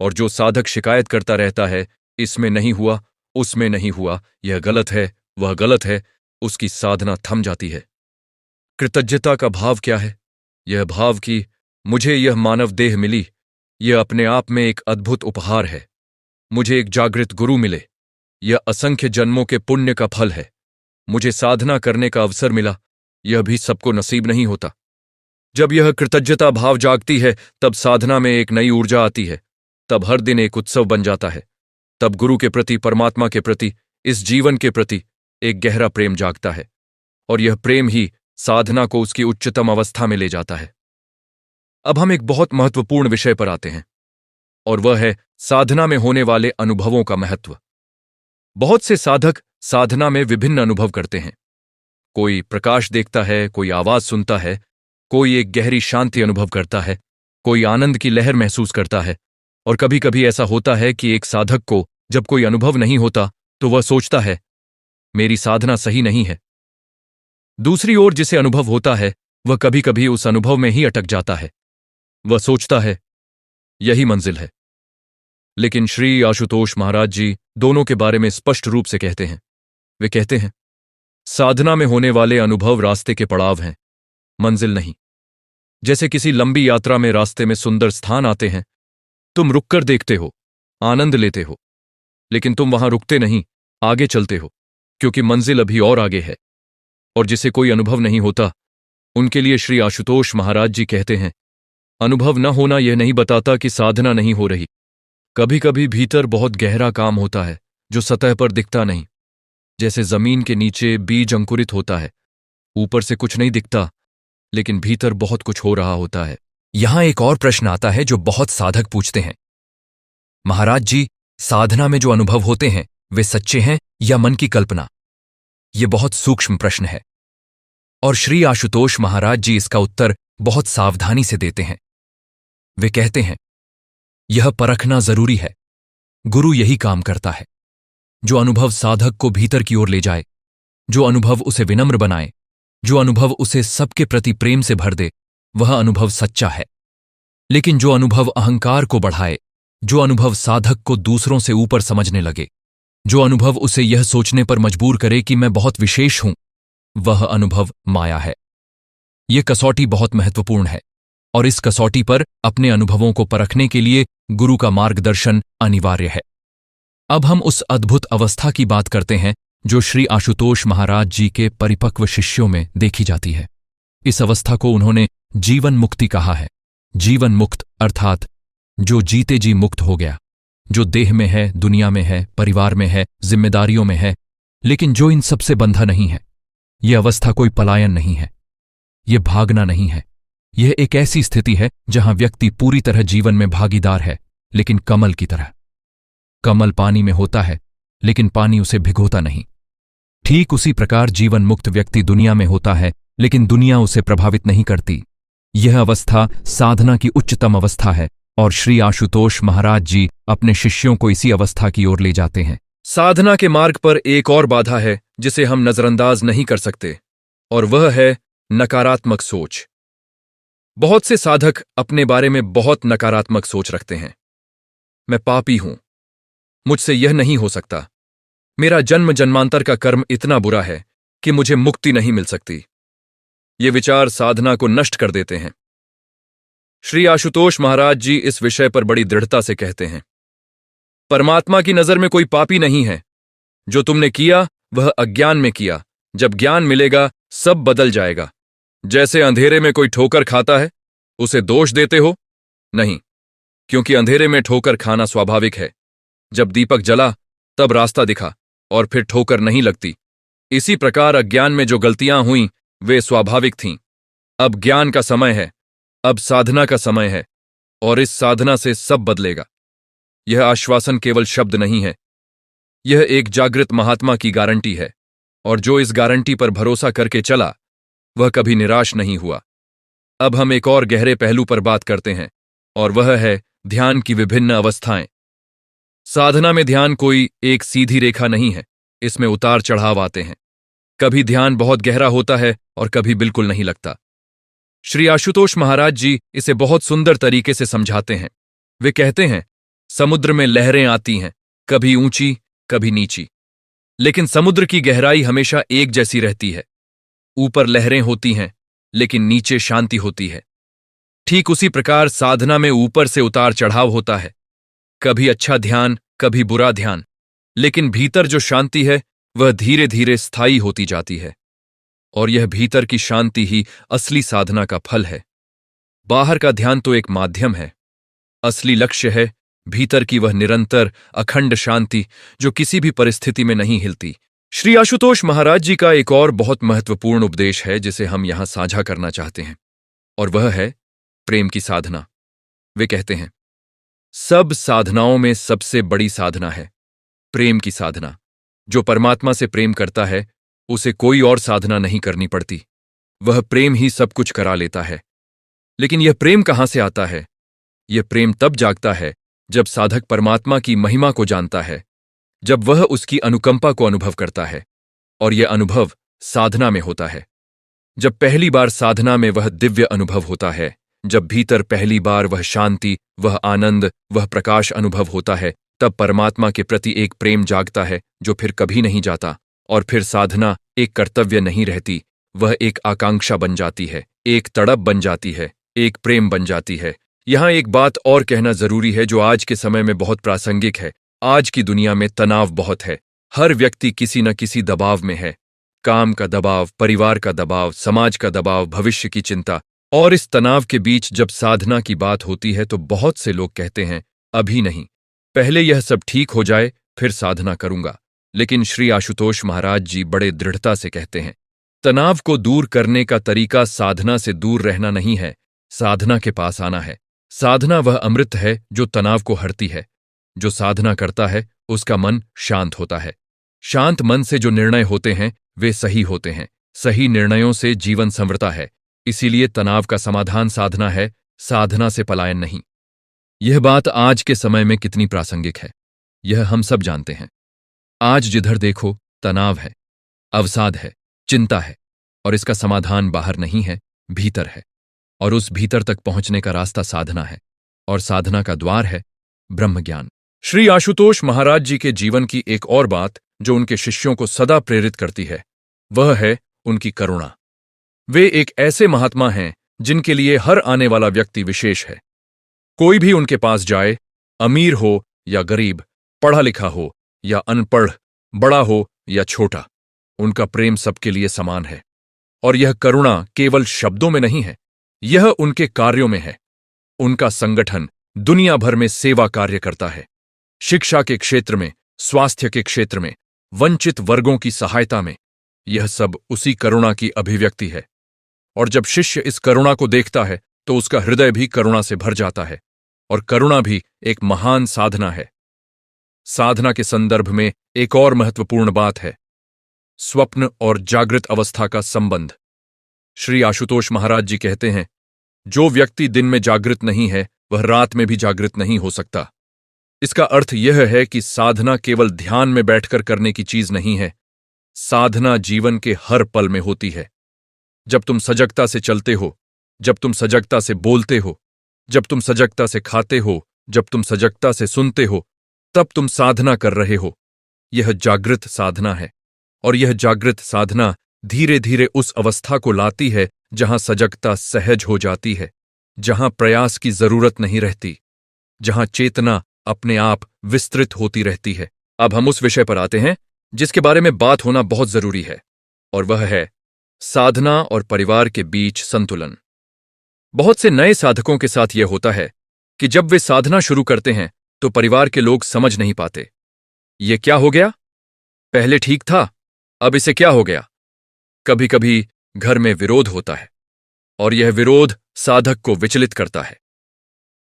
और जो साधक शिकायत करता रहता है, इसमें नहीं हुआ, उसमें नहीं हुआ, यह गलत है, वह गलत है, उसकी साधना थम जाती है। कृतज्ञता का भाव क्या है? यह भाव कि मुझे यह मानव देह मिली, यह अपने आप में एक अद्भुत उपहार है। मुझे एक जागृत गुरु मिले, यह असंख्य जन्मों के पुण्य का फल है। मुझे साधना करने का अवसर मिला, यह भी सबको नसीब नहीं होता। जब यह कृतज्ञता भाव जागती है, तब साधना में एक नई ऊर्जा आती है। तब हर दिन एक उत्सव बन जाता है। तब गुरु के प्रति, परमात्मा के प्रति, इस जीवन के प्रति एक गहरा प्रेम जागता है। और यह प्रेम ही साधना को उसकी उच्चतम अवस्था में ले जाता है। अब हम एक बहुत महत्वपूर्ण विषय पर आते हैं, और वह है साधना में होने वाले अनुभवों का महत्व। बहुत से साधक साधना में विभिन्न अनुभव करते हैं। कोई प्रकाश देखता है, कोई आवाज सुनता है, कोई एक गहरी शांति अनुभव करता है, कोई आनंद की लहर महसूस करता है। और कभी कभी ऐसा होता है कि एक साधक को जब कोई अनुभव नहीं होता तो वह सोचता है, मेरी साधना सही नहीं है। दूसरी ओर जिसे अनुभव होता है, वह कभी कभी उस अनुभव में ही अटक जाता है। वह सोचता है, यही मंजिल है। लेकिन श्री आशुतोष महाराज जी दोनों के बारे में स्पष्ट रूप से कहते हैं। वे कहते हैं, साधना में होने वाले अनुभव रास्ते के पड़ाव हैं, मंजिल नहीं। जैसे किसी लंबी यात्रा में रास्ते में सुंदर स्थान आते हैं, तुम रुककर देखते हो, आनंद लेते हो, लेकिन तुम वहां रुकते नहीं, आगे चलते हो, क्योंकि मंजिल अभी और आगे है। और जिसे कोई अनुभव नहीं होता, उनके लिए श्री आशुतोष महाराज जी कहते हैं, अनुभव न होना यह नहीं बताता कि साधना नहीं हो रही। कभी कभी भीतर बहुत गहरा काम होता है जो सतह पर दिखता नहीं। जैसे जमीन के नीचे बीज अंकुरित होता है, ऊपर से कुछ नहीं दिखता, लेकिन भीतर बहुत कुछ हो रहा होता है। यहां एक और प्रश्न आता है जो बहुत साधक पूछते हैं, महाराज जी, साधना में जो अनुभव होते हैं वे सच्चे हैं या मन की कल्पना? यह बहुत सूक्ष्म प्रश्न है, और श्री आशुतोष महाराज जी इसका उत्तर बहुत सावधानी से देते हैं। वे कहते हैं, यह परखना जरूरी है। गुरु यही काम करता है। जो अनुभव साधक को भीतर की ओर ले जाए, जो अनुभव उसे विनम्र बनाए, जो अनुभव उसे सबके प्रति प्रेम से भर दे, वह अनुभव सच्चा है। लेकिन जो अनुभव अहंकार को बढ़ाए, जो अनुभव साधक को दूसरों से ऊपर समझने लगे, जो अनुभव उसे यह सोचने पर मजबूर करे कि मैं बहुत विशेष हूं, वह अनुभव माया है। यह कसौटी बहुत महत्वपूर्ण है और इस कसौटी पर अपने अनुभवों को परखने के लिए गुरु का मार्गदर्शन अनिवार्य है। अब हम उस अद्भुत अवस्था की बात करते हैं जो श्री आशुतोष महाराज जी के परिपक्व शिष्यों में देखी जाती है। इस अवस्था को उन्होंने जीवन मुक्ति कहा है। जीवन मुक्त अर्थात जो जीते जी मुक्त हो गया, जो देह में है, दुनिया में है, परिवार में है, जिम्मेदारियों में है, लेकिन जो इन सबसे बंधा नहीं है। यह अवस्था कोई पलायन नहीं है, यह भागना नहीं है। यह एक ऐसी स्थिति है जहां व्यक्ति पूरी तरह जीवन में भागीदार है, लेकिन कमल की तरह। कमल पानी में होता है, लेकिन पानी उसे भिगोता नहीं। ठीक उसी प्रकार जीवन मुक्त व्यक्ति दुनिया में होता है, लेकिन दुनिया उसे प्रभावित नहीं करती। यह अवस्था साधना की उच्चतम अवस्था है और श्री आशुतोष महाराज जी अपने शिष्यों को इसी अवस्था की ओर ले जाते हैं। साधना के मार्ग पर एक और बाधा है जिसे हम नजरअंदाज नहीं कर सकते, और वह है नकारात्मक सोच। बहुत से साधक अपने बारे में बहुत नकारात्मक सोच रखते हैं। मैं पापी हूं, मुझसे यह नहीं हो सकता, मेरा जन्म जन्मांतर का कर्म इतना बुरा है कि मुझे मुक्ति नहीं मिल सकती। ये विचार साधना को नष्ट कर देते हैं। श्री आशुतोष महाराज जी इस विषय पर बड़ी दृढ़ता से कहते हैं, परमात्मा की नजर में कोई पापी नहीं है। जो तुमने किया वह अज्ञान में किया, जब ज्ञान मिलेगा सब बदल जाएगा। जैसे अंधेरे में कोई ठोकर खाता है, उसे दोष देते हो? नहीं, क्योंकि अंधेरे में ठोकर खाना स्वाभाविक है। जब दीपक जला तब रास्ता दिखा और फिर ठोकर नहीं लगती। इसी प्रकार अज्ञान में जो गलतियां हुईं वे स्वाभाविक थीं। अब ज्ञान का समय है, अब साधना का समय है, और इस साधना से सब बदलेगा। यह आश्वासन केवल शब्द नहीं है, यह एक जागृत महात्मा की गारंटी है, और जो इस गारंटी पर भरोसा करके चला वह कभी निराश नहीं हुआ। अब हम एक और गहरे पहलू पर बात करते हैं, और वह है ध्यान की विभिन्न अवस्थाएं। साधना में ध्यान कोई एक सीधी रेखा नहीं है, इसमें उतार चढ़ाव आते हैं। कभी ध्यान बहुत गहरा होता है और कभी बिल्कुल नहीं लगता। श्री आशुतोष महाराज जी इसे बहुत सुंदर तरीके से समझाते हैं। वे कहते हैं, समुद्र में लहरें आती हैं, कभी ऊंची कभी नीची, लेकिन समुद्र की गहराई हमेशा एक जैसी रहती है। ऊपर लहरें होती हैं, लेकिन नीचे शांति होती है। ठीक उसी प्रकार साधना में ऊपर से उतार चढ़ाव होता है, कभी अच्छा ध्यान कभी बुरा ध्यान, लेकिन भीतर जो शांति है वह धीरे धीरे स्थायी होती जाती है, और यह भीतर की शांति ही असली साधना का फल है। बाहर का ध्यान तो एक माध्यम है, असली लक्ष्य है भीतर की वह निरंतर अखंड शांति जो किसी भी परिस्थिति में नहीं हिलती। श्री आशुतोष महाराज जी का एक और बहुत महत्वपूर्ण उपदेश है जिसे हम यहां साझा करना चाहते हैं, और वह है प्रेम की साधना। वे कहते हैं, सब साधनाओं में सबसे बड़ी साधना है प्रेम की साधना। जो परमात्मा से प्रेम करता है उसे कोई और साधना नहीं करनी पड़ती, वह प्रेम ही सब कुछ करा लेता है। लेकिन यह प्रेम कहां से आता है? यह प्रेम तब जागता है जब साधक परमात्मा की महिमा को जानता है, जब वह उसकी अनुकंपा को अनुभव करता है, और यह अनुभव साधना में होता है। जब पहली बार साधना में वह दिव्य अनुभव होता है, जब भीतर पहली बार वह शांति, वह आनंद, वह प्रकाश अनुभव होता है, तब परमात्मा के प्रति एक प्रेम जागता है जो फिर कभी नहीं जाता। और फिर साधना एक कर्तव्य नहीं रहती, वह एक आकांक्षा बन जाती है, एक तड़प बन जाती है, एक प्रेम बन जाती है। यहां एक बात और कहना जरूरी है जो आज के समय में बहुत प्रासंगिक है। आज की दुनिया में तनाव बहुत है, हर व्यक्ति किसी न किसी दबाव में है। काम का दबाव, परिवार का दबाव, समाज का दबाव, भविष्य की चिंता, और इस तनाव के बीच जब साधना की बात होती है तो बहुत से लोग कहते हैं, अभी नहीं, पहले यह सब ठीक हो जाए फिर साधना करूंगा। लेकिन श्री आशुतोष महाराज जी बड़े दृढ़ता से कहते हैं, तनाव को दूर करने का तरीका साधना से दूर रहना नहीं है, साधना के पास आना है। साधना वह अमृत है जो तनाव को हरती है। जो साधना करता है उसका मन शांत होता है। शांत मन से जो निर्णय होते हैं वे सही होते हैं। सही निर्णयों से जीवन संवरता है। इसीलिए तनाव का समाधान साधना है, साधना से पलायन नहीं। यह बात आज के समय में कितनी प्रासंगिक है, यह हम सब जानते हैं। आज जिधर देखो तनाव है, अवसाद है, चिंता है, और इसका समाधान बाहर नहीं है, भीतर है। और उस भीतर तक पहुंचने का रास्ता साधना है, और साधना का द्वार है ब्रह्म ज्ञान। श्री आशुतोष महाराज जी के जीवन की एक और बात जो उनके शिष्यों को सदा प्रेरित करती है, वह है उनकी करुणा। वे एक ऐसे महात्मा हैं जिनके लिए हर आने वाला व्यक्ति विशेष है। कोई भी उनके पास जाए, अमीर हो या गरीब, पढ़ा लिखा हो या अनपढ़, बड़ा हो या छोटा, उनका प्रेम सबके लिए समान है। और यह करुणा केवल शब्दों में नहीं है, यह उनके कार्यों में है। उनका संगठन दुनिया भर में सेवा कार्य करता है। शिक्षा के क्षेत्र में, स्वास्थ्य के क्षेत्र में, वंचित वर्गों की सहायता में, यह सब उसी करुणा की अभिव्यक्ति है। और जब शिष्य इस करुणा को देखता है तो उसका हृदय भी करुणा से भर जाता है। और करुणा भी एक महान साधना है। साधना के संदर्भ में एक और महत्वपूर्ण बात है स्वप्न और जागृत अवस्था का संबंध। श्री आशुतोष महाराज जी कहते हैं, जो व्यक्ति दिन में जागृत नहीं है वह रात में भी जागृत नहीं हो सकता। इसका अर्थ यह है कि साधना केवल ध्यान में बैठकर करने की चीज नहीं है। साधना जीवन के हर पल में होती है। जब तुम सजगता से चलते हो, जब तुम सजगता से बोलते हो, जब तुम सजगता से खाते हो, जब तुम सजगता से सुनते हो, तब तुम साधना कर रहे हो। यह जागृत साधना है। और यह जागृत साधना धीरे धीरे उस अवस्था को लाती है जहां सजगता सहज हो जाती है, जहां प्रयास की जरूरत नहीं रहती, जहां चेतना अपने आप विस्तृत होती रहती है। अब हम उस विषय पर आते हैं जिसके बारे में बात होना बहुत जरूरी है, और वह है साधना और परिवार के बीच संतुलन। बहुत से नए साधकों के साथ यह होता है कि जब वे साधना शुरू करते हैं तो परिवार के लोग समझ नहीं पाते। ये क्या हो गया? पहले ठीक था, अब इसे क्या हो गया? कभी कभी घर में विरोध होता है और यह विरोध साधक को विचलित करता है।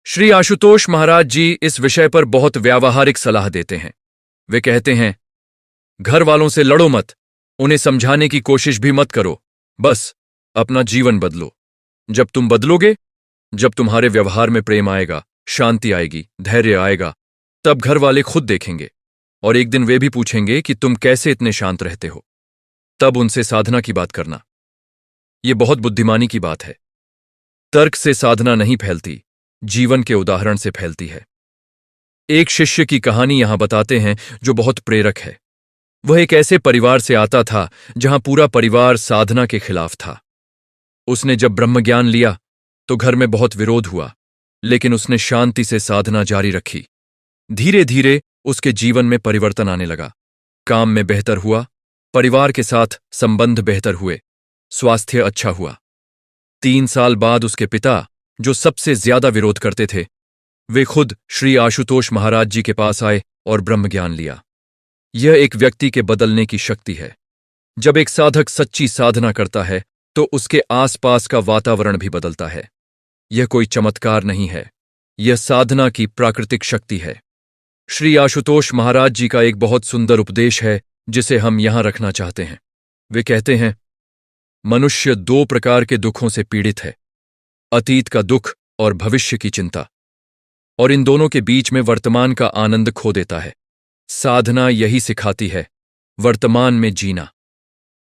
श्री आशुतोष महाराज जी इस विषय पर बहुत व्यावहारिक सलाह देते हैं। वे कहते हैं, घर वालों से लड़ो मत, उन्हें समझाने की कोशिश भी मत करो, बस अपना जीवन बदलो। जब तुम बदलोगे, जब तुम्हारे व्यवहार में प्रेम आएगा, शांति आएगी, धैर्य आएगा, तब घर वाले खुद देखेंगे और एक दिन वे भी पूछेंगे कि तुम कैसे इतने शांत रहते हो। तब उनसे साधना की बात करना। यह बहुत बुद्धिमानी की बात है। तर्क से साधना नहीं फैलती, जीवन के उदाहरण से फैलती है। एक शिष्य की कहानी यहां बताते हैं जो बहुत प्रेरक है। वह एक ऐसे परिवार से आता था जहां पूरा परिवार साधना के खिलाफ था। उसने जब ब्रह्मज्ञान लिया तो घर में बहुत विरोध हुआ, लेकिन उसने शांति से साधना जारी रखी। धीरे धीरे उसके जीवन में परिवर्तन आने लगा। काम में बेहतर हुआ, परिवार के साथ संबंध बेहतर हुए, स्वास्थ्य अच्छा हुआ। 3 साल बाद उसके पिता, जो सबसे ज्यादा विरोध करते थे, वे खुद श्री आशुतोष महाराज जी के पास आए और ब्रह्मज्ञान लिया। यह एक व्यक्ति के बदलने की शक्ति है। जब एक साधक सच्ची साधना करता है तो उसके आसपास का वातावरण भी बदलता है। यह कोई चमत्कार नहीं है, यह साधना की प्राकृतिक शक्ति है। श्री आशुतोष महाराज जी का एक बहुत सुंदर उपदेश है जिसे हम यहां रखना चाहते हैं। वे कहते हैं, मनुष्य 2 प्रकार के दुखों से पीड़ित है, अतीत का दुख और भविष्य की चिंता, और इन दोनों के बीच में वर्तमान का आनंद खो देता है। साधना यही सिखाती है, वर्तमान में जीना,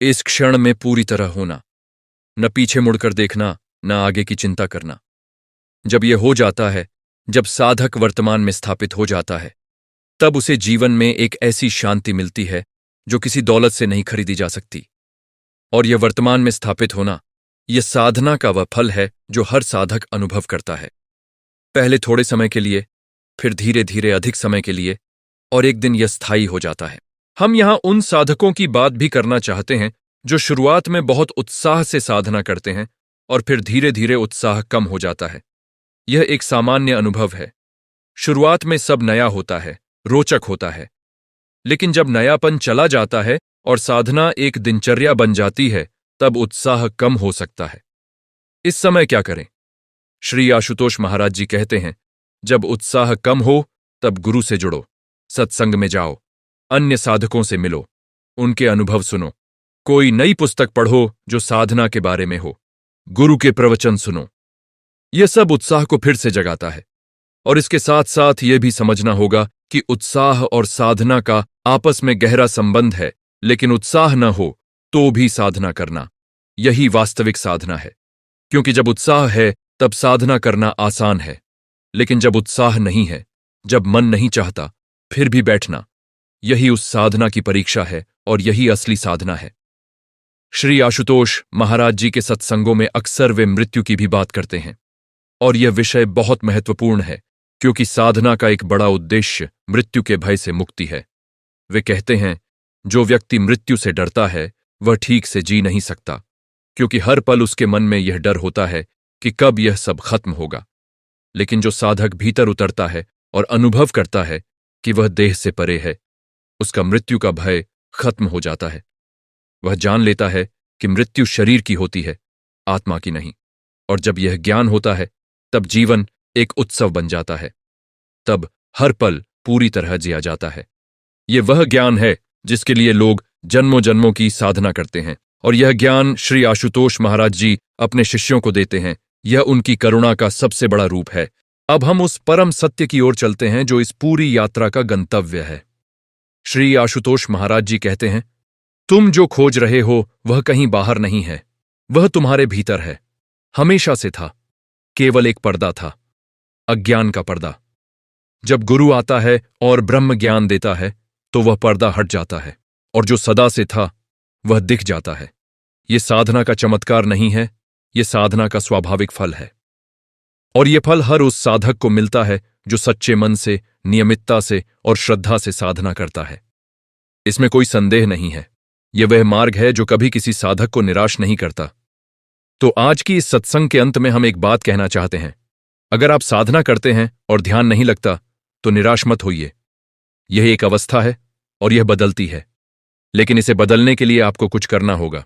इस क्षण में पूरी तरह होना, न पीछे मुड़कर देखना, न आगे की चिंता करना। जब यह हो जाता है, जब साधक वर्तमान में स्थापित हो जाता है, तब उसे जीवन में एक ऐसी शांति मिलती है जो किसी दौलत से नहीं खरीदी जा सकती। और यह वर्तमान में स्थापित होना, यह साधना का वह फल है जो हर साधक अनुभव करता है। पहले थोड़े समय के लिए, फिर धीरे धीरे अधिक समय के लिए, और एक दिन यह स्थायी हो जाता है। हम यहां उन साधकों की बात भी करना चाहते हैं जो शुरुआत में बहुत उत्साह से साधना करते हैं और फिर धीरे धीरे उत्साह कम हो जाता है। यह एक सामान्य अनुभव है। शुरुआत में सब नया होता है, रोचक होता है, लेकिन जब नयापन चला जाता है और साधना एक दिनचर्या बन जाती है, तब उत्साह कम हो सकता है। इस समय क्या करें? श्री आशुतोष महाराज जी कहते हैं, जब उत्साह कम हो तब गुरु से जुड़ो, सत्संग में जाओ, अन्य साधकों से मिलो, उनके अनुभव सुनो, कोई नई पुस्तक पढ़ो जो साधना के बारे में हो, गुरु के प्रवचन सुनो। यह सब उत्साह को फिर से जगाता है। और इसके साथ साथ यह भी समझना होगा कि उत्साह और साधना का आपस में गहरा संबंध है, लेकिन उत्साह न हो तो भी साधना करना, यही वास्तविक साधना है। क्योंकि जब उत्साह है तब साधना करना आसान है, लेकिन जब उत्साह नहीं है, जब मन नहीं चाहता, फिर भी बैठना, यही उस साधना की परीक्षा है और यही असली साधना है। श्री आशुतोष महाराज जी के सत्संगों में अक्सर वे मृत्यु की भी बात करते हैं, और यह विषय बहुत महत्वपूर्ण है क्योंकि साधना का एक बड़ा उद्देश्य मृत्यु के भय से मुक्ति है। वे कहते हैं, जो व्यक्ति मृत्यु से डरता है वह ठीक से जी नहीं सकता, क्योंकि हर पल उसके मन में यह डर होता है कि कब यह सब खत्म होगा। लेकिन जो साधक भीतर उतरता है और अनुभव करता है कि वह देह से परे है, उसका मृत्यु का भय खत्म हो जाता है। वह जान लेता है कि मृत्यु शरीर की होती है, आत्मा की नहीं। और जब यह ज्ञान होता है तब जीवन एक उत्सव बन जाता है, तब हर पल पूरी तरह जिया जाता है। यह वह ज्ञान है जिसके लिए लोग जन्मों जन्मों की साधना करते हैं, और यह ज्ञान श्री आशुतोष महाराज जी अपने शिष्यों को देते हैं। यह उनकी करुणा का सबसे बड़ा रूप है। अब हम उस परम सत्य की ओर चलते हैं जो इस पूरी यात्रा का गंतव्य है। श्री आशुतोष महाराज जी कहते हैं, तुम जो खोज रहे हो वह कहीं बाहर नहीं है, वह तुम्हारे भीतर है, हमेशा से था। केवल एक पर्दा था, अज्ञान का पर्दा। जब गुरु आता है और ब्रह्म ज्ञान देता है तो वह पर्दा हट जाता है, और जो सदा से था वह दिख जाता है। यह साधना का चमत्कार नहीं है, यह साधना का स्वाभाविक फल है। और यह फल हर उस साधक को मिलता है जो सच्चे मन से, नियमितता से और श्रद्धा से साधना करता है। इसमें कोई संदेह नहीं है, यह वह मार्ग है जो कभी किसी साधक को निराश नहीं करता। तो आज की इस सत्संग के अंत में हम एक बात कहना चाहते हैं। अगर आप साधना करते हैं और ध्यान नहीं लगता तो निराश मत होइए। यह एक अवस्था है और यह बदलती है, लेकिन इसे बदलने के लिए आपको कुछ करना होगा।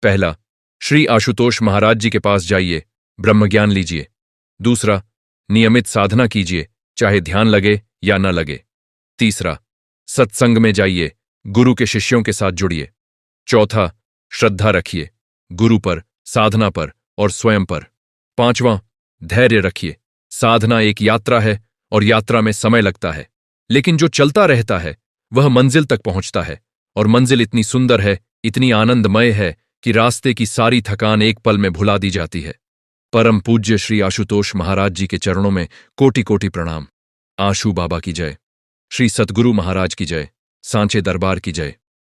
पहला, श्री आशुतोष महाराज जी के पास जाइए, ब्रह्मज्ञान लीजिए। दूसरा, नियमित साधना कीजिए, चाहे ध्यान लगे या न लगे। तीसरा, सत्संग में जाइए, गुरु के शिष्यों के साथ जुड़िए। चौथा, श्रद्धा रखिए, गुरु पर, साधना पर और स्वयं पर। पांचवां, धैर्य रखिए। साधना एक यात्रा है और यात्रा में समय लगता है, लेकिन जो चलता रहता है वह मंजिल तक पहुंचता है, और मंजिल इतनी सुंदर है, इतनी आनंदमय है कि रास्ते की सारी थकान एक पल में भुला दी जाती है। परम पूज्य श्री आशुतोष महाराज जी के चरणों में कोटि कोटि प्रणाम। आशु बाबा की जय। श्री सतगुरु महाराज की जय। सांचे दरबार की जय।